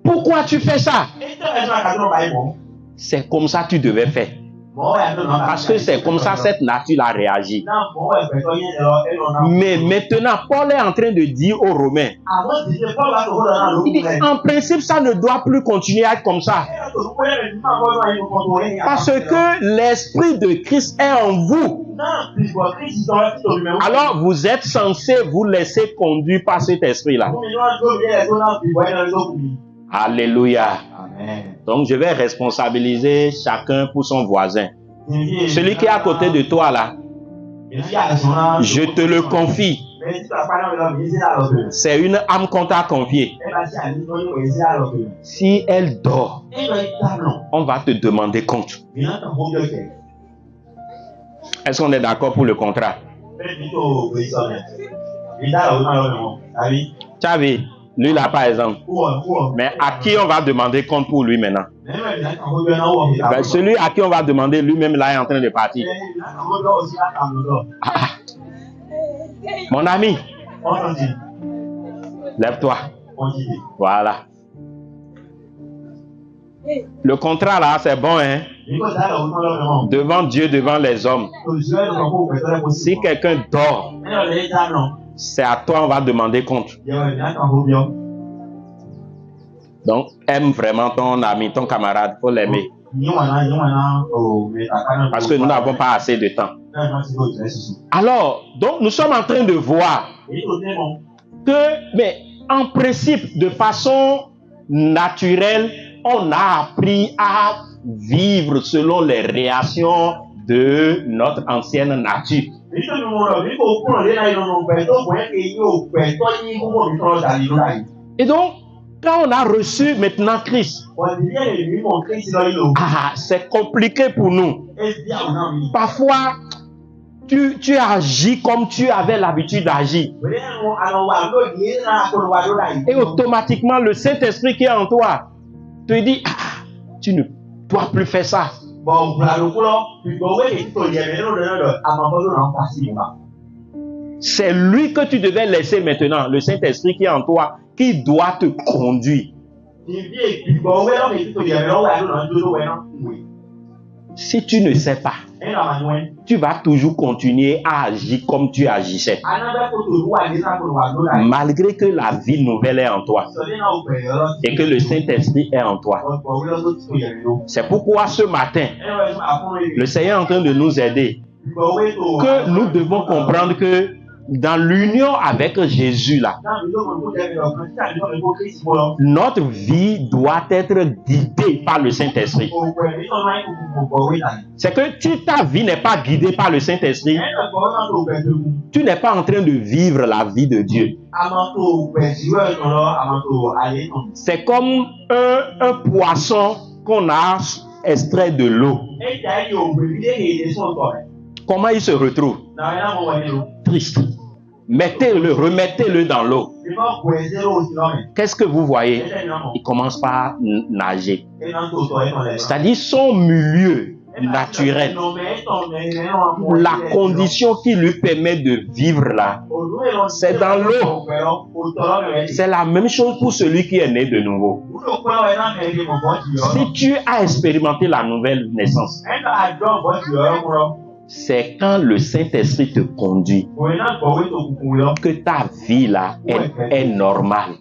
Pourquoi tu fais ça? C'est comme ça que tu devais faire. Parce que c'est comme ça cette nature-là réagit. Mais maintenant, Paul est en train de dire aux Romains, il dit, en principe, ça ne doit plus continuer à être comme ça. Parce que l'Esprit de Christ est en vous. Alors, vous êtes censés vous laisser conduire par cet esprit-là. Alléluia. Amen. Donc, je vais responsabiliser chacun pour son voisin. Celui qui est à côté de toi là, je te le confie. C'est une âme qu'on t'a confiée. Si elle dort, on va te demander compte. Est-ce qu'on est d'accord pour le contrat? Chavi, lui là par exemple. Mais à qui on va demander compte pour lui maintenant? Ben, celui à qui on va demander lui-même là est en train de partir. Ah. Mon ami, lève-toi. Voilà. Le contrat là, c'est bon, hein? Devant Dieu, devant les hommes. Si quelqu'un dort, c'est à toi on va demander compte. Donc, aime vraiment ton ami, ton camarade, il faut l'aimer. Parce que nous n'avons pas assez de temps. Alors, donc nous sommes en train de voir que, mais en principe, de façon naturelle, on a appris à vivre selon les réactions de notre ancienne nature. Et donc, quand on a reçu maintenant Christ, c'est compliqué pour nous. Parfois, tu agis comme tu avais l'habitude d'agir. Et automatiquement, le Saint-Esprit qui est en toi te dit, tu ne dois plus faire ça. C'est lui que tu devais laisser maintenant, le Saint-Esprit qui est en toi, qui doit te conduire. Si tu ne sais pas, tu vas toujours continuer à agir comme tu agissais. Malgré que la vie nouvelle est en toi et que le Saint-Esprit est en toi. C'est pourquoi ce matin, le Seigneur est en train de nous aider. Que nous devons comprendre que dans l'union avec Jésus là, notre vie doit être guidée par le Saint-Esprit. C'est que si ta vie n'est pas guidée par le Saint-Esprit, tu n'es pas en train de vivre la vie de Dieu. C'est comme un poisson qu'on a extrait de l'eau. Comment il se retrouve? Triste. Mettez-le, remettez-le dans l'eau. Qu'est-ce que vous voyez? Il commence par nager. C'est-à-dire son milieu naturel, la condition qui lui permet de vivre là, c'est dans l'eau. C'est la même chose pour celui qui est né de nouveau. Si tu as expérimenté la nouvelle naissance, c'est quand le Saint-Esprit te conduit que ta vie là est normale.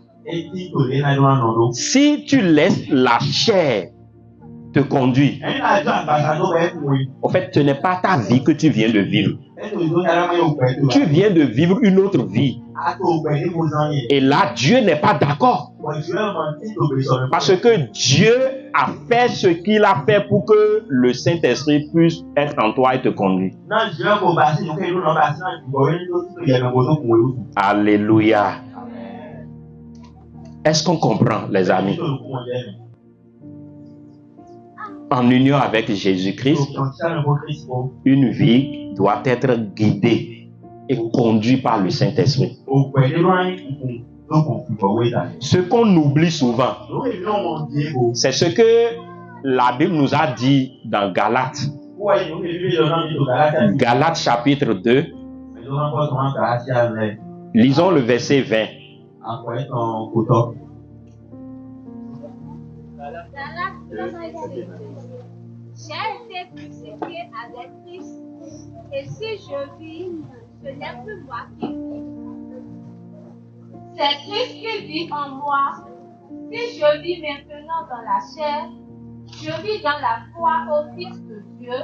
Si tu laisses la chair te conduire, en fait, ce n'est pas ta vie que tu viens de vivre. Tu viens de vivre une autre vie. Et là, Dieu n'est pas d'accord. Parce que Dieu a fait ce qu'il a fait pour que le Saint-Esprit puisse être en toi et te conduire. Alléluia. Est-ce qu'on comprend, les amis? En union avec Jésus-Christ, une vie doit être guidée et conduite par le Saint-Esprit. Ce qu'on oublie souvent, c'est ce que la Bible nous a dit dans Galates. Galates chapitre 2. Lisons le verset 20. J'ai été crucifié avec Christ, et si je vis, ce n'est plus moi qui vis. C'est Christ qui vit en moi. Si je vis maintenant dans la chair, je vis dans la foi au Fils de Dieu,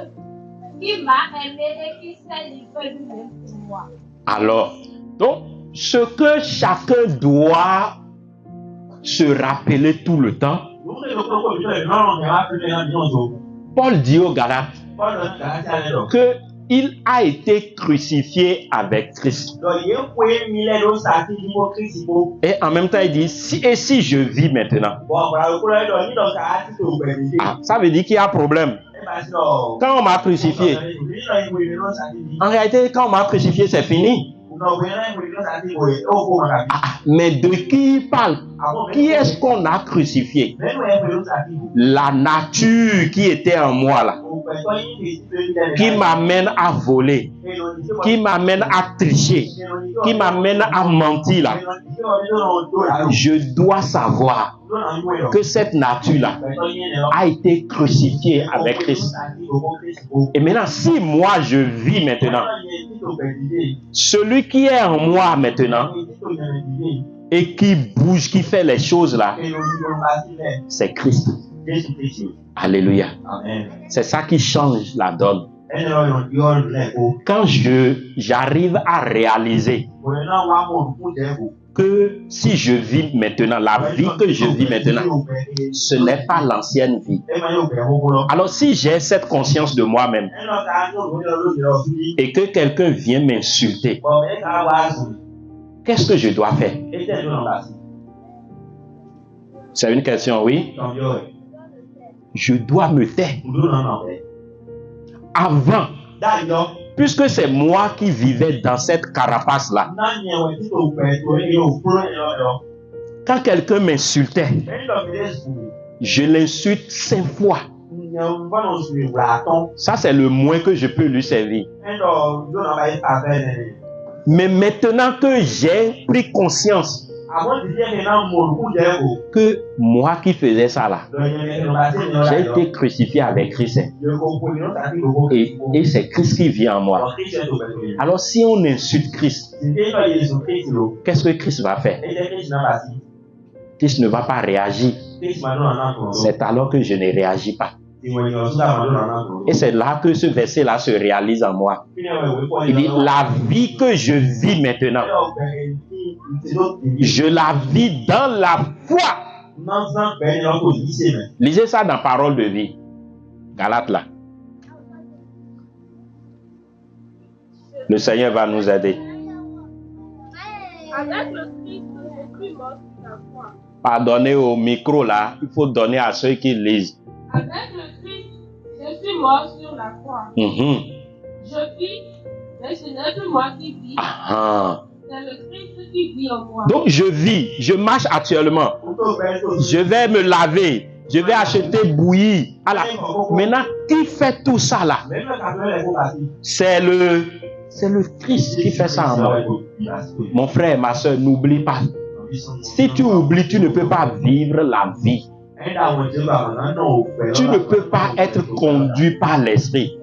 qui m'a aimé et qui s'est livré lui-même pour moi. Alors, donc, ce que chacun doit se rappeler tout le temps, Paul dit aux Galates qu'il a été crucifié avec Christ. Et en même temps, il dit, si je vis maintenant. Ah, ça veut dire qu'il y a un problème. Quand on m'a crucifié, en réalité, quand on m'a crucifié, c'est fini. Mais de qui il parle? Qui est-ce qu'on a crucifié? La nature qui était en moi là, qui m'amène à voler, qui m'amène à tricher, qui m'amène à mentir là. Je dois savoir que cette nature-là a été crucifiée avec Christ. Et maintenant, si moi je vis maintenant, celui qui est en moi maintenant et qui bouge, qui fait les choses là, c'est Christ. Alléluia. C'est ça qui change la donne. Quand j'arrive à réaliser que si je vis maintenant, la vie que je vis maintenant, ce n'est pas l'ancienne vie. Alors si j'ai cette conscience de moi-même et que quelqu'un vient m'insulter, qu'est-ce que je dois faire? C'est une question, oui? Je dois me taire. Avant, puisque c'est moi qui vivais dans cette carapace-là, quand quelqu'un m'insultait, je l'insulte 5 fois. Ça, c'est le moins que je peux lui servir. Mais maintenant que j'ai pris conscience que moi qui faisais ça là, j'ai été crucifié avec Christ. Et c'est Christ qui vit en moi. Alors si on insulte Christ, qu'est-ce que Christ va faire? Christ ne va pas réagir. C'est alors que je ne réagis pas. Et c'est là que ce verset-là se réalise en moi. Il dit, la vie que je vis maintenant, je la vis dans la foi. Lisez ça dans Parole de vie. Galates là. Le Seigneur va nous aider. Avec le Christ, je suis mort sur la foi. Pardonnez au micro là, il faut donner à ceux qui lisent. Avec le Christ, je suis mort sur la croix. Je vis, mais ce n'est plus moi qui vis. C'est le Christ qui vit en moi. Donc je vis, je marche actuellement. Je vais me laver, je vais acheter bouillie. Maintenant, qui fait tout ça là? C'est le Christ qui fait ça en moi. Mon frère, ma soeur, n'oublie pas. Si tu oublies, tu ne peux pas vivre la vie. Tu ne peux pas être conduit par l'esprit.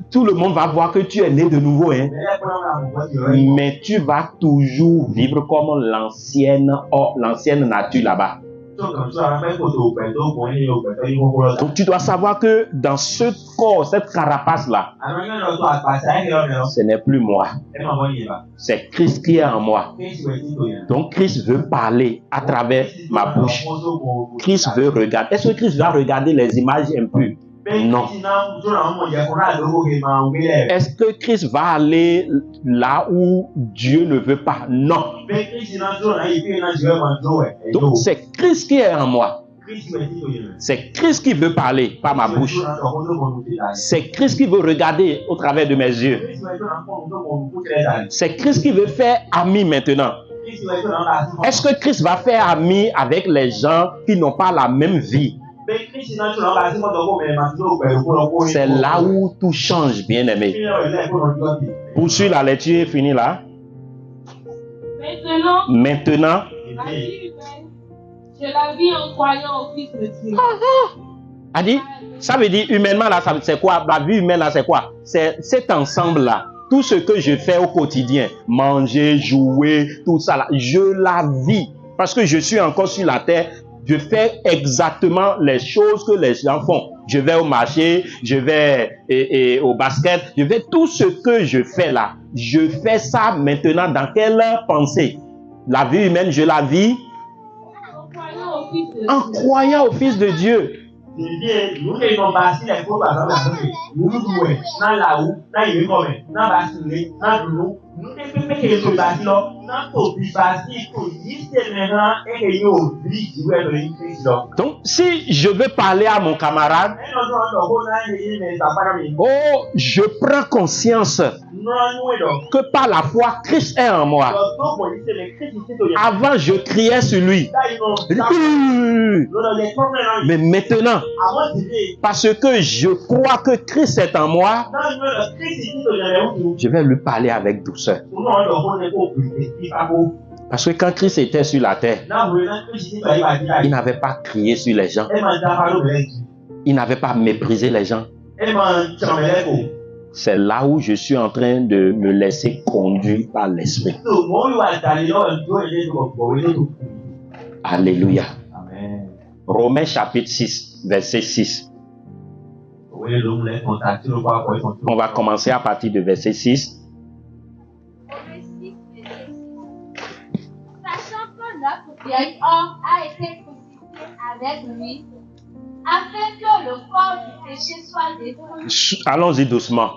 Tout le monde va voir que tu es né de nouveau, hein? Mais tu vas toujours vivre comme l'ancienne nature là-bas. Donc tu dois savoir que dans ce corps, cette carapace-là, ce n'est plus moi. C'est Christ qui est en moi. Donc Christ veut parler à travers ma bouche. Christ veut regarder. Est-ce que Christ va regarder les images impures? Non. Est-ce que Christ va aller là où Dieu ne veut pas? Non. Donc c'est Christ qui est en moi. C'est Christ qui veut parler par ma bouche. C'est Christ qui veut regarder au travers de mes yeux. C'est Christ qui veut faire ami maintenant. Est-ce que Christ va faire ami avec les gens qui n'ont pas la même vie? C'est là où tout change, bien aimé. Poursuis la lecture, fini là. Maintenant, je la vis en croyant au Fils de Dieu. A dit, ça veut dire humainement là, c'est quoi? La vie humaine là, c'est quoi? C'est cet ensemble là. Tout ce que je fais au quotidien, manger, jouer, tout ça là, je la vis. Parce que je suis encore sur la terre, je fais exactement les choses que les gens font. Je vais au marché, je vais au basket, je vais tout ce que je fais là. Je fais ça maintenant dans quelle pensée? La vie humaine, je la vis en croyant au Fils de Dieu. Donc, si je veux parler à mon camarade, oh, je prends conscience que par la foi, Christ est en moi. Avant, je criais sur lui. Mais maintenant, parce que je crois que Christ est en moi, je vais lui parler avec douceur. Parce que quand Christ était sur la terre, il n'avait pas crié sur les gens. Il n'avait pas méprisé les gens. C'est là où je suis en train de me laisser conduire par l'Esprit. Alléluia. Amen. Romains chapitre 6, verset 6. On va commencer à partir de verset 6. Sachant que notre vieil homme a été crucifié avec lui, afin que le corps du péché soit détruit. Allons-y doucement.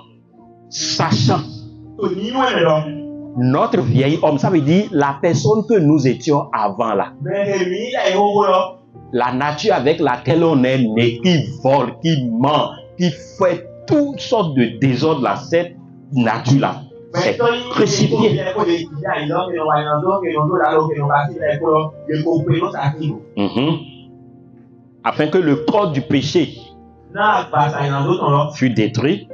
Sachant. Notre vieil homme, ça veut dire la personne que nous étions avant là. La nature avec laquelle on est né, qui vole, qui ment, qui fait toutes sortes de désordres là, cette nature-là, c'est crucifié. Afin que le corps du péché fût détruit.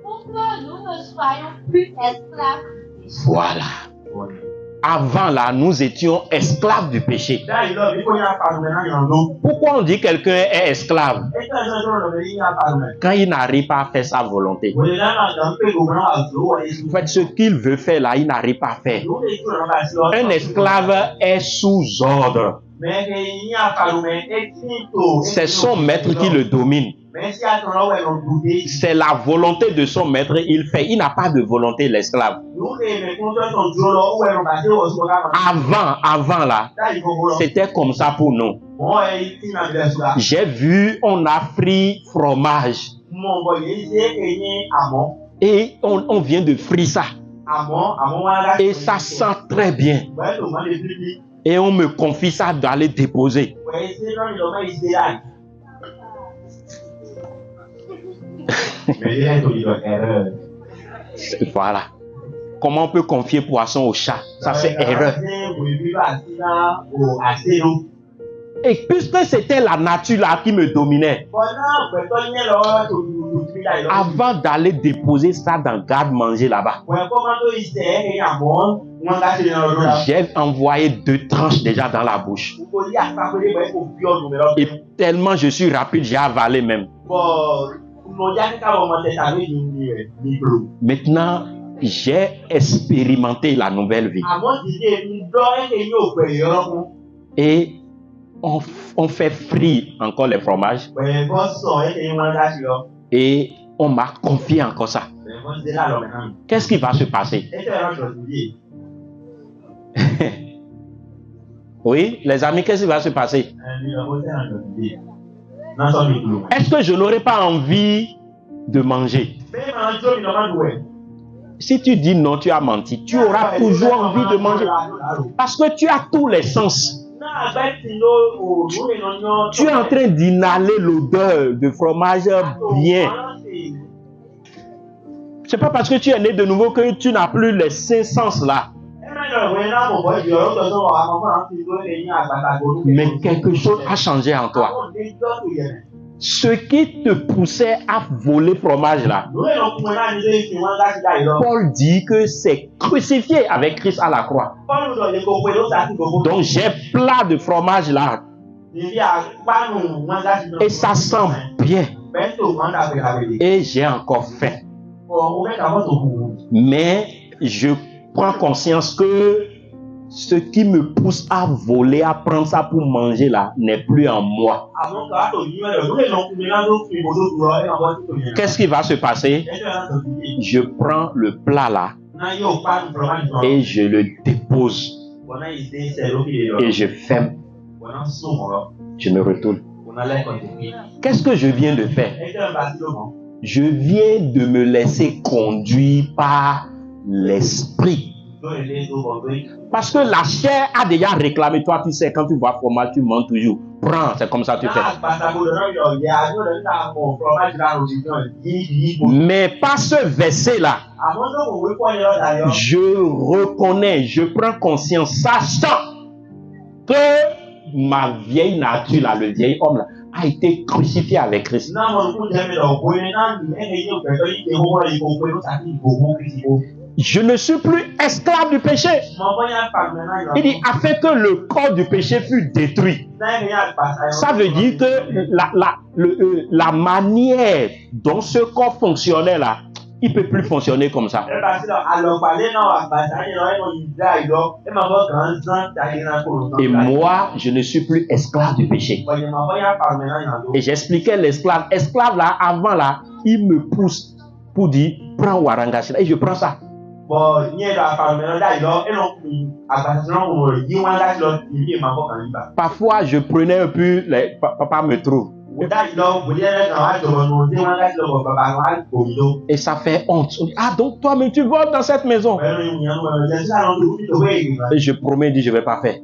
Pour que nous ne soyons plus esclaves du péché. Voilà. Avant là, nous étions esclaves du péché. Pourquoi on dit que quelqu'un est esclave? Quand il n'arrive pas à faire sa volonté. En fait, ce qu'il veut faire là, il n'arrive pas à faire. Un esclave est sous ordre. C'est son maître qui le domine. C'est la volonté de son maître, il fait. Il n'a pas de volonté, l'esclave. Avant là, c'était comme ça pour nous. J'ai vu, on a frit fromage. Et on vient de frire ça. Et ça sent très bien. Et on me confie ça d'aller déposer. Voilà. Comment on peut confier poisson au chat? Ça c'est erreur. Et puisque c'était la nature là qui me dominait, avant d'aller déposer ça dans garde-manger là-bas, j'ai envoyé 2 tranches déjà dans la bouche. Et tellement je suis rapide, j'ai avalé même. Maintenant, j'ai expérimenté la nouvelle vie. Et on fait frire encore les fromages. Et on m'a confié encore ça. Qu'est-ce qui va se passer? Oui, les amis, qu'est-ce qui va se passer? est-ce que je n'aurais pas envie de manger? Si tu dis non, tu as menti. Tu auras toujours envie de manger. Parce que tu as tous les sens. Tu es en train d'inhaler l'odeur de fromage bien. C'est pas parce que tu es né de nouveau que tu n'as plus les 5 sens là. Mais quelque chose a changé en toi. Ce qui te poussait à voler fromage là, Paul dit que c'est crucifié avec Christ à la croix. Donc j'ai plat de fromage là. Et ça sent bien. Et j'ai encore faim. Mais je prends conscience que ce qui me pousse à voler, à prendre ça pour manger là, n'est plus en moi. Qu'est-ce qui va se passer? Je prends le plat là et je le dépose et je ferme. Je me retourne. Qu'est-ce que je viens de faire? Je viens de me laisser conduire par l'esprit. Parce que la chair a déjà réclamé. Toi, tu sais, quand tu vois fromage, tu manges toujours. Prends, c'est comme ça que tu fais. Mais par ce verset-là, je reconnais, je prends conscience, sachant que ma vieille nature, là, le vieil homme, là, a été crucifié avec Christ. Je ne suis plus esclave du péché. Il dit, afin que le corps du péché fût détruit. Ça veut dire que la manière dont ce corps fonctionnait là, il ne peut plus fonctionner comme ça. Et moi, je ne suis plus esclave du péché. Et j'expliquais l'esclave. Esclave là, avant là, il me pousse pour dire, prends Warangashi. Et je prends ça. Parfois, je prenais un peu, papa me trouve. Et ça fait honte. Ah, donc toi-même, tu voles dans cette maison. Et je promets, je ne vais pas faire.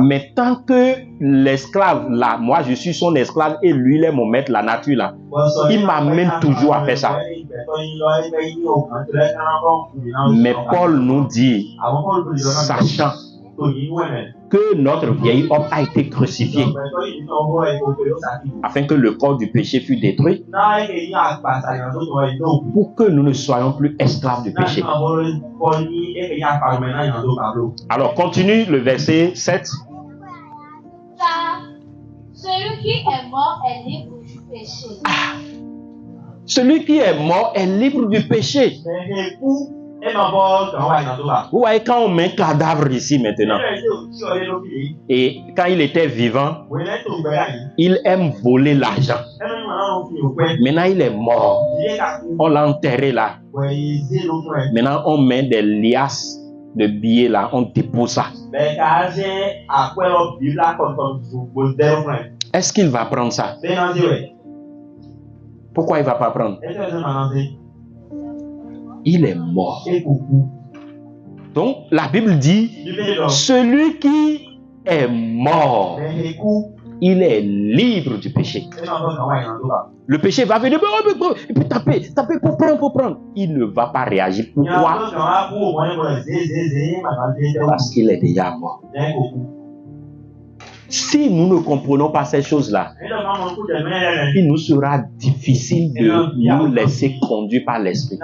Mais tant que l'esclave, là, moi je suis son esclave et lui, il est mon maître, la nature, là, il m'amène toujours à faire ça. Mais Paul nous dit, sachant que notre vieil homme a été crucifié afin que le corps du péché fût détruit pour que nous ne soyons plus esclaves du péché. Alors continue le verset 7. Celui qui est mort est libre du péché. Celui qui est mort est libre du péché. Vous voyez, quand on met un cadavre ici maintenant, et quand il était vivant, il aime voler l'argent. Maintenant, il est mort. On l'a enterré là. Maintenant, on met des liasses de billets là, on dépose ça. Est-ce qu'il va prendre ça? Pourquoi il ne va pas prendre? Il est mort. Donc, la Bible dit, celui qui est mort, il est libre du péché. Le péché va venir, et puis taper pour prendre. Il ne va pas réagir. Pourquoi? Parce qu'il est déjà mort. Si nous ne comprenons pas ces choses-là, il nous sera difficile de nous laisser conduire par l'esprit.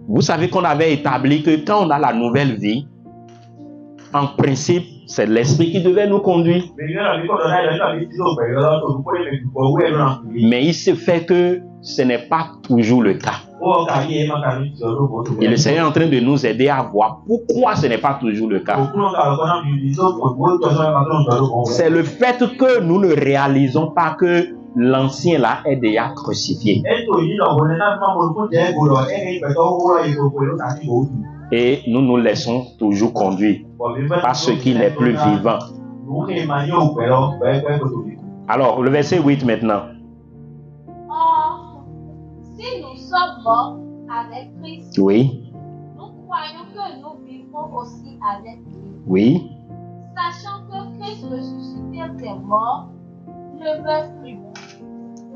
Vous savez qu'on avait établi que quand on a la nouvelle vie, en principe, c'est l'esprit qui devait nous conduire. Mais il se fait que ce n'est pas toujours le cas. Et le Seigneur est en train de nous aider à voir pourquoi ce n'est pas toujours le cas. C'est le fait que nous ne réalisons pas que l'ancien là est déjà crucifié. Et nous nous laissons toujours conduire par ce qui n'est plus vivant. Alors, le verset 8 maintenant. Or, si nous sommes morts avec Christ, Oui, nous croyons que nous vivrons aussi avec lui. oui, Sachant que Christ ressuscité des morts ne meurt plus.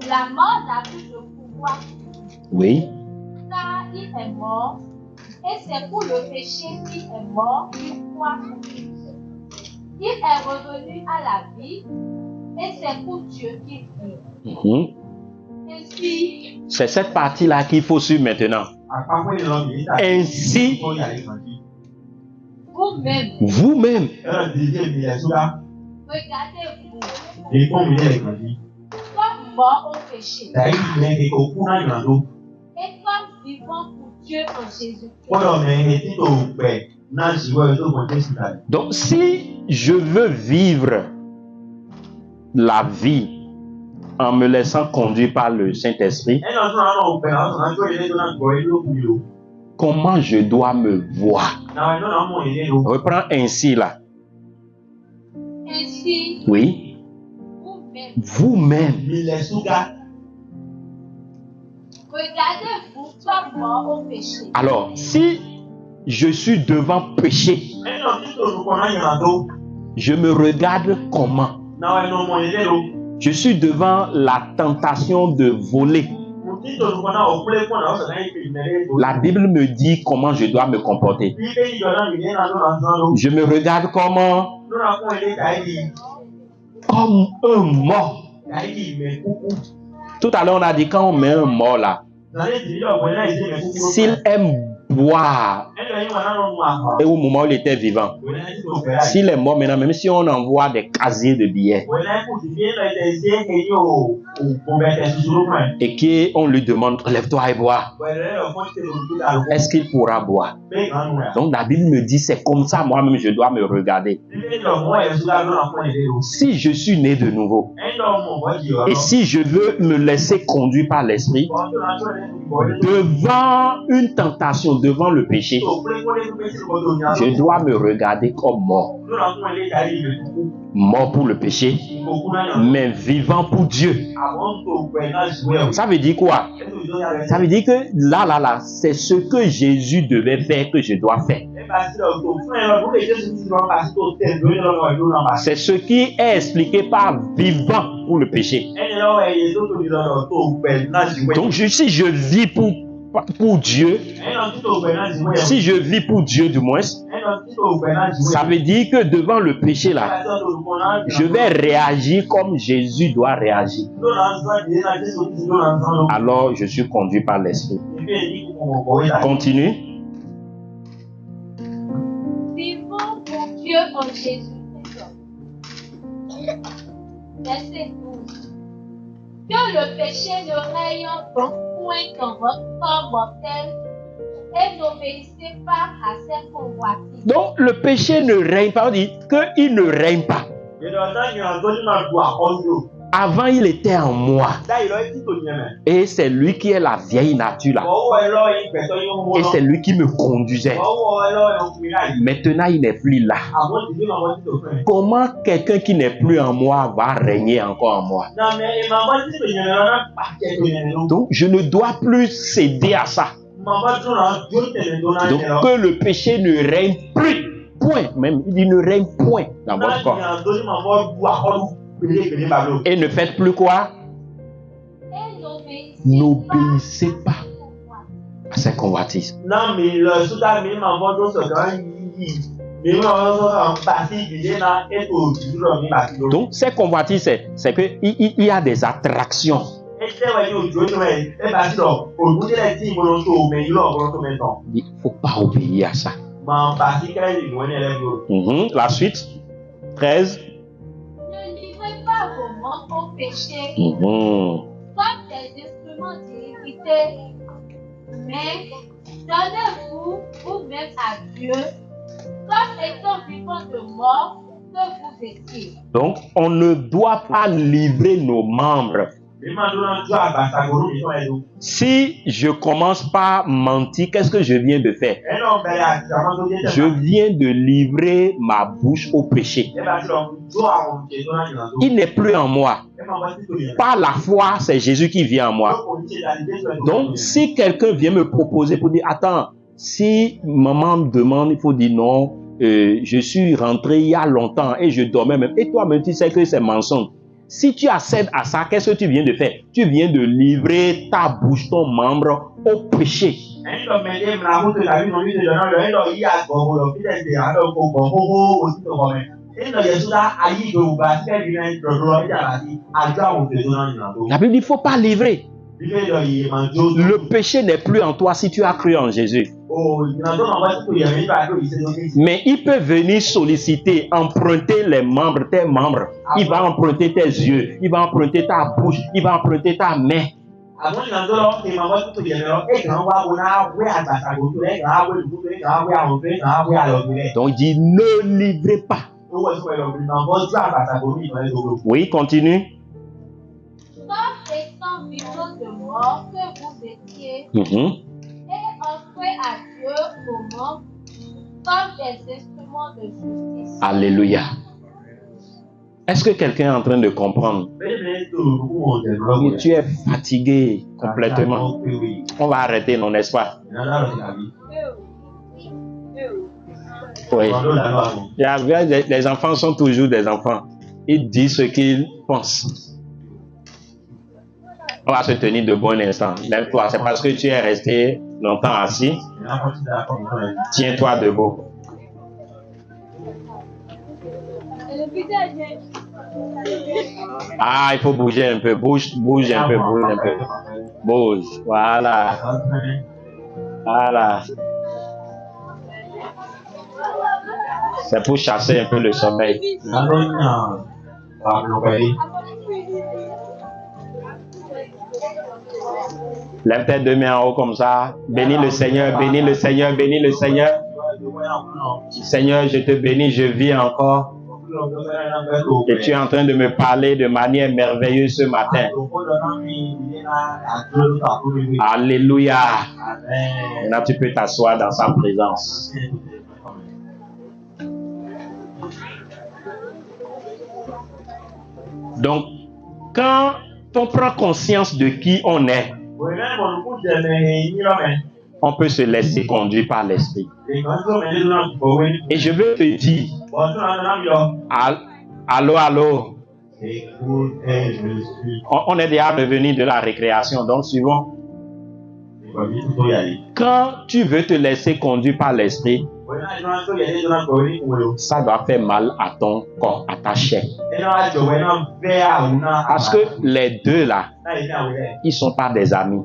La mort n'a plus de pouvoir sur lui, oui. car il est mort, et c'est pour le péché qu'il est mort qu'il croit en Christ. Il est revenu à la vie, et c'est pour Dieu qu'il vit. Mhm. Ainsi, C'est cette partie-là qu'il faut suivre maintenant. Ainsi, vous-même, vous-même, regardez-vous comme mort au péché, et comme vivant pour Dieu en Jésus-Christ. donc si je veux vivre la vie en me laissant conduire par le Saint-Esprit, comment je dois me voir? Reprends ainsi là. Ainsi, Oui, vous-même, vous-même. regardez-vous comme mort au péché, Alors, si je suis devant péché, je me regarde comment? Je suis devant la tentation de voler. La Bible me dit comment je dois me comporter. Je me regarde comment? Comme un mort. Tout à l'heure, on a dit quand on met un mort là, s'il aime boire, et au moment où il était vivant, s'il est mort maintenant, même si on envoie des casiers de billets et qu'on lui demande lève-toi et bois, est-ce qu'il pourra boire? Donc la Bible me dit c'est comme ça moi-même je dois me regarder. Si je suis né de nouveau et si je veux me laisser conduire par l'esprit devant une tentation, devant le péché, je dois me regarder comme mort. Mort pour le péché, mais vivant pour Dieu. Ça veut dire quoi? Ça veut dire que là, c'est ce que Jésus devait faire que je dois faire. C'est ce qui est expliqué par vivant pour le péché. Donc si je vis pour Dieu, si je vis pour Dieu du moins, ça veut dire que devant le péché là, je vais réagir comme Jésus doit réagir. Alors je suis conduit par l'esprit. Continue. vivons pour Dieu en Jésus-Christ. Verset 12. Que le péché ne règne donc point dans votre corps mortel et n'obéissez pas à ses convoitises. Donc le péché ne règne pas, on dit qu'il ne règne pas. Avant il était en moi. Et c'est lui qui est la vieille nature là. Et c'est lui qui me conduisait. Maintenant il n'est plus là. Comment quelqu'un qui n'est plus en moi va régner encore en moi? Donc je ne dois plus céder à ça. Donc que le péché ne règne plus. Point. Même il dit ne règne point dans votre corps. Et ne faites plus quoi? N'obéissez pas à ces convoitises. Donc ces convoitises, c'est que il y a des attractions. Il ne faut pas obéir à ça. La suite, 13. Ne livrez pas vos mains au péché comme des instruments d'iniquité, mais donnez-vous vous-même à Dieu comme étant vivant de mort que vous étiez. Donc, on ne doit pas livrer nos membres Si je commence par mentir, qu'est-ce que je viens de faire? Je viens de livrer ma bouche au péché. Il n'est plus en moi. Par la foi, c'est Jésus qui vient en moi. Donc, si quelqu'un vient me proposer pour dire, attends, si maman me demande, il faut dire non, je suis rentré il y a longtemps et je dormais même. Et toi-même, tu sais que c'est mensonge. Si tu accèdes à ça, qu'est-ce que tu viens de faire? Tu viens de livrer ta bouche, ton membre au péché. La Bible dit, il ne faut pas livrer. Le péché n'est plus en toi si tu as cru en Jésus. Mais il peut venir solliciter, emprunter les membres, tes membres. Il va emprunter tes yeux, il va emprunter ta bouche, il va emprunter ta main. Donc il dit, ne livrez pas. Oui, continue. Sauf étant vivant de mort que vous étiez, et offrez à Dieu vos membres comme des instruments de justice. Alléluia. Est-ce que quelqu'un est en train de comprendre? Et tu es fatigué complètement. On va arrêter, non, n'est-ce pas? Oui. Les enfants sont toujours des enfants. Ils disent ce qu'ils pensent. On va se tenir de bon instant. Lève-toi. C'est parce que tu es resté longtemps assis. Tiens-toi debout. Ah, il faut bouger un peu. Bouge un peu, bouge un peu. Bouge. Voilà. Voilà. C'est pour chasser un peu le sommeil. Lève tes deux mains en haut comme ça. Bénis le Seigneur, bénis le Seigneur, bénis le Seigneur. Seigneur, je te bénis, je vis encore. Et tu es en train de me parler de manière merveilleuse ce matin. Alléluia. Maintenant, tu peux t'asseoir dans sa présence. Donc, quand on prend conscience de qui on est, on peut se laisser conduire par l'esprit. Et je veux te dire, allô. On est déjà revenu de la récréation, donc suivons. Quand tu veux te laisser conduire par l'esprit, ça doit faire mal à ton corps, à ta chair. Parce que les deux là, ils ne sont pas des amis.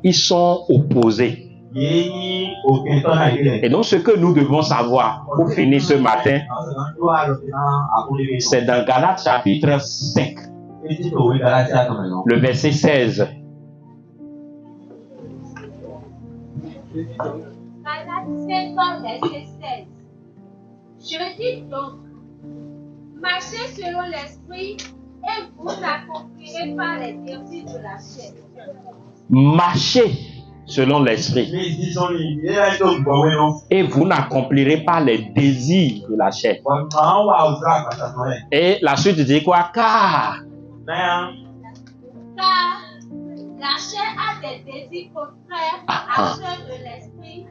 Ils sont opposés. Et donc ce que nous devons savoir pour finir ce matin, c'est dans Galates chapitre 5, le verset 16. Galates 5, verset 16. Je dis donc, marchez selon l'esprit et vous n'accomplirez pas les désirs de la chair. Marchez selon l'esprit et vous n'accomplirez pas les désirs de la chair. Et la suite dit quoi? Car la chair a des désirs contraires à ceux de l'esprit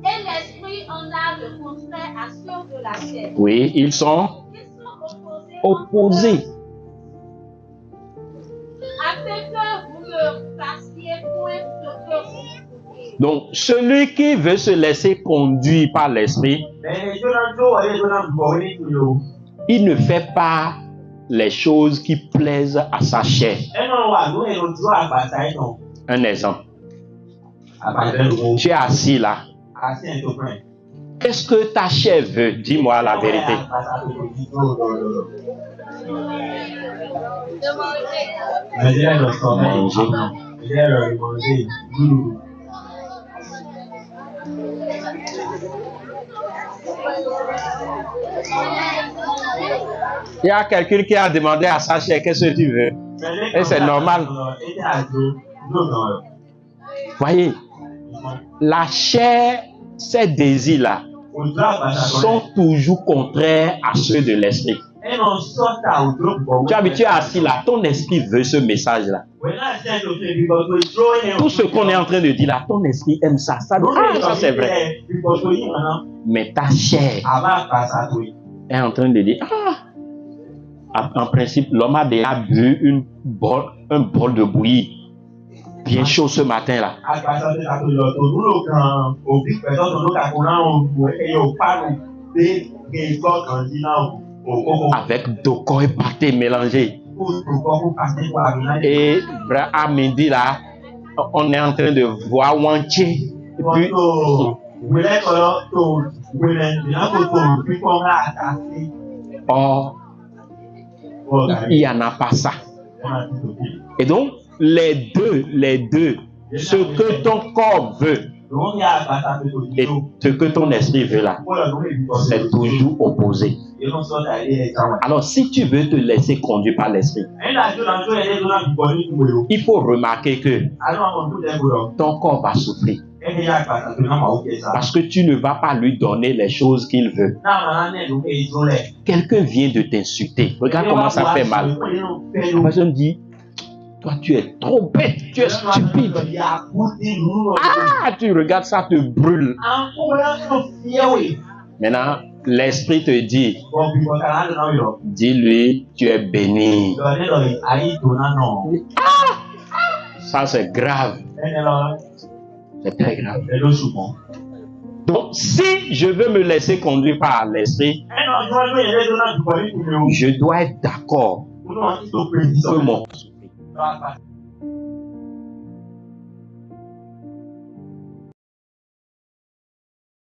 et l'esprit en a le contraire à ceux de la chair. Oui, ils sont opposés. Afin que vous ne fassiez point ce que vous voulez. Donc, celui qui veut se laisser conduire par l'esprit, il ne fait pas les choses qui plaisent à sa chair. Un exemple. Tu es assis là. Qu'est-ce que ta chair veut? Dis-moi la vérité. Manger. Il y a quelqu'un qui a demandé à sa chair, qu'est-ce que tu veux? Et c'est normal. Voyez, la chair, ces désirs-là sont toujours contraires à ceux de l'esprit. Tu es habitué assis là, ton esprit veut ce message-là. Tout ce qu'on est en train de dire là, ton esprit aime ça. Ça c'est vrai. Mais ta chair est en train de dire, en principe, l'homme a déjà bu un bol de bouillie bien chaud ce matin-là. Avec doko et pâté mélangé. Et à midi là, on est en train de voir Wanché. Et puis, il n'y en a pas ça. Et donc, les deux, ce que ton corps veut et ce que ton esprit veut là, c'est toujours opposé. Alors, si tu veux te laisser conduire par l'esprit, il faut remarquer que ton corps va souffrir. Parce que tu ne vas pas lui donner les choses qu'il veut. Quelqu'un vient de t'insulter. Regarde comment ça fait mal. La personne dit, toi tu es trop bête, tu es stupide. Tu regardes ça, te brûle. Maintenant, l'esprit te dit, dis-lui, tu es béni. Ça c'est grave. C'est très grave. Donc, si je veux me laisser conduire par l'esprit, je dois être d'accord que mon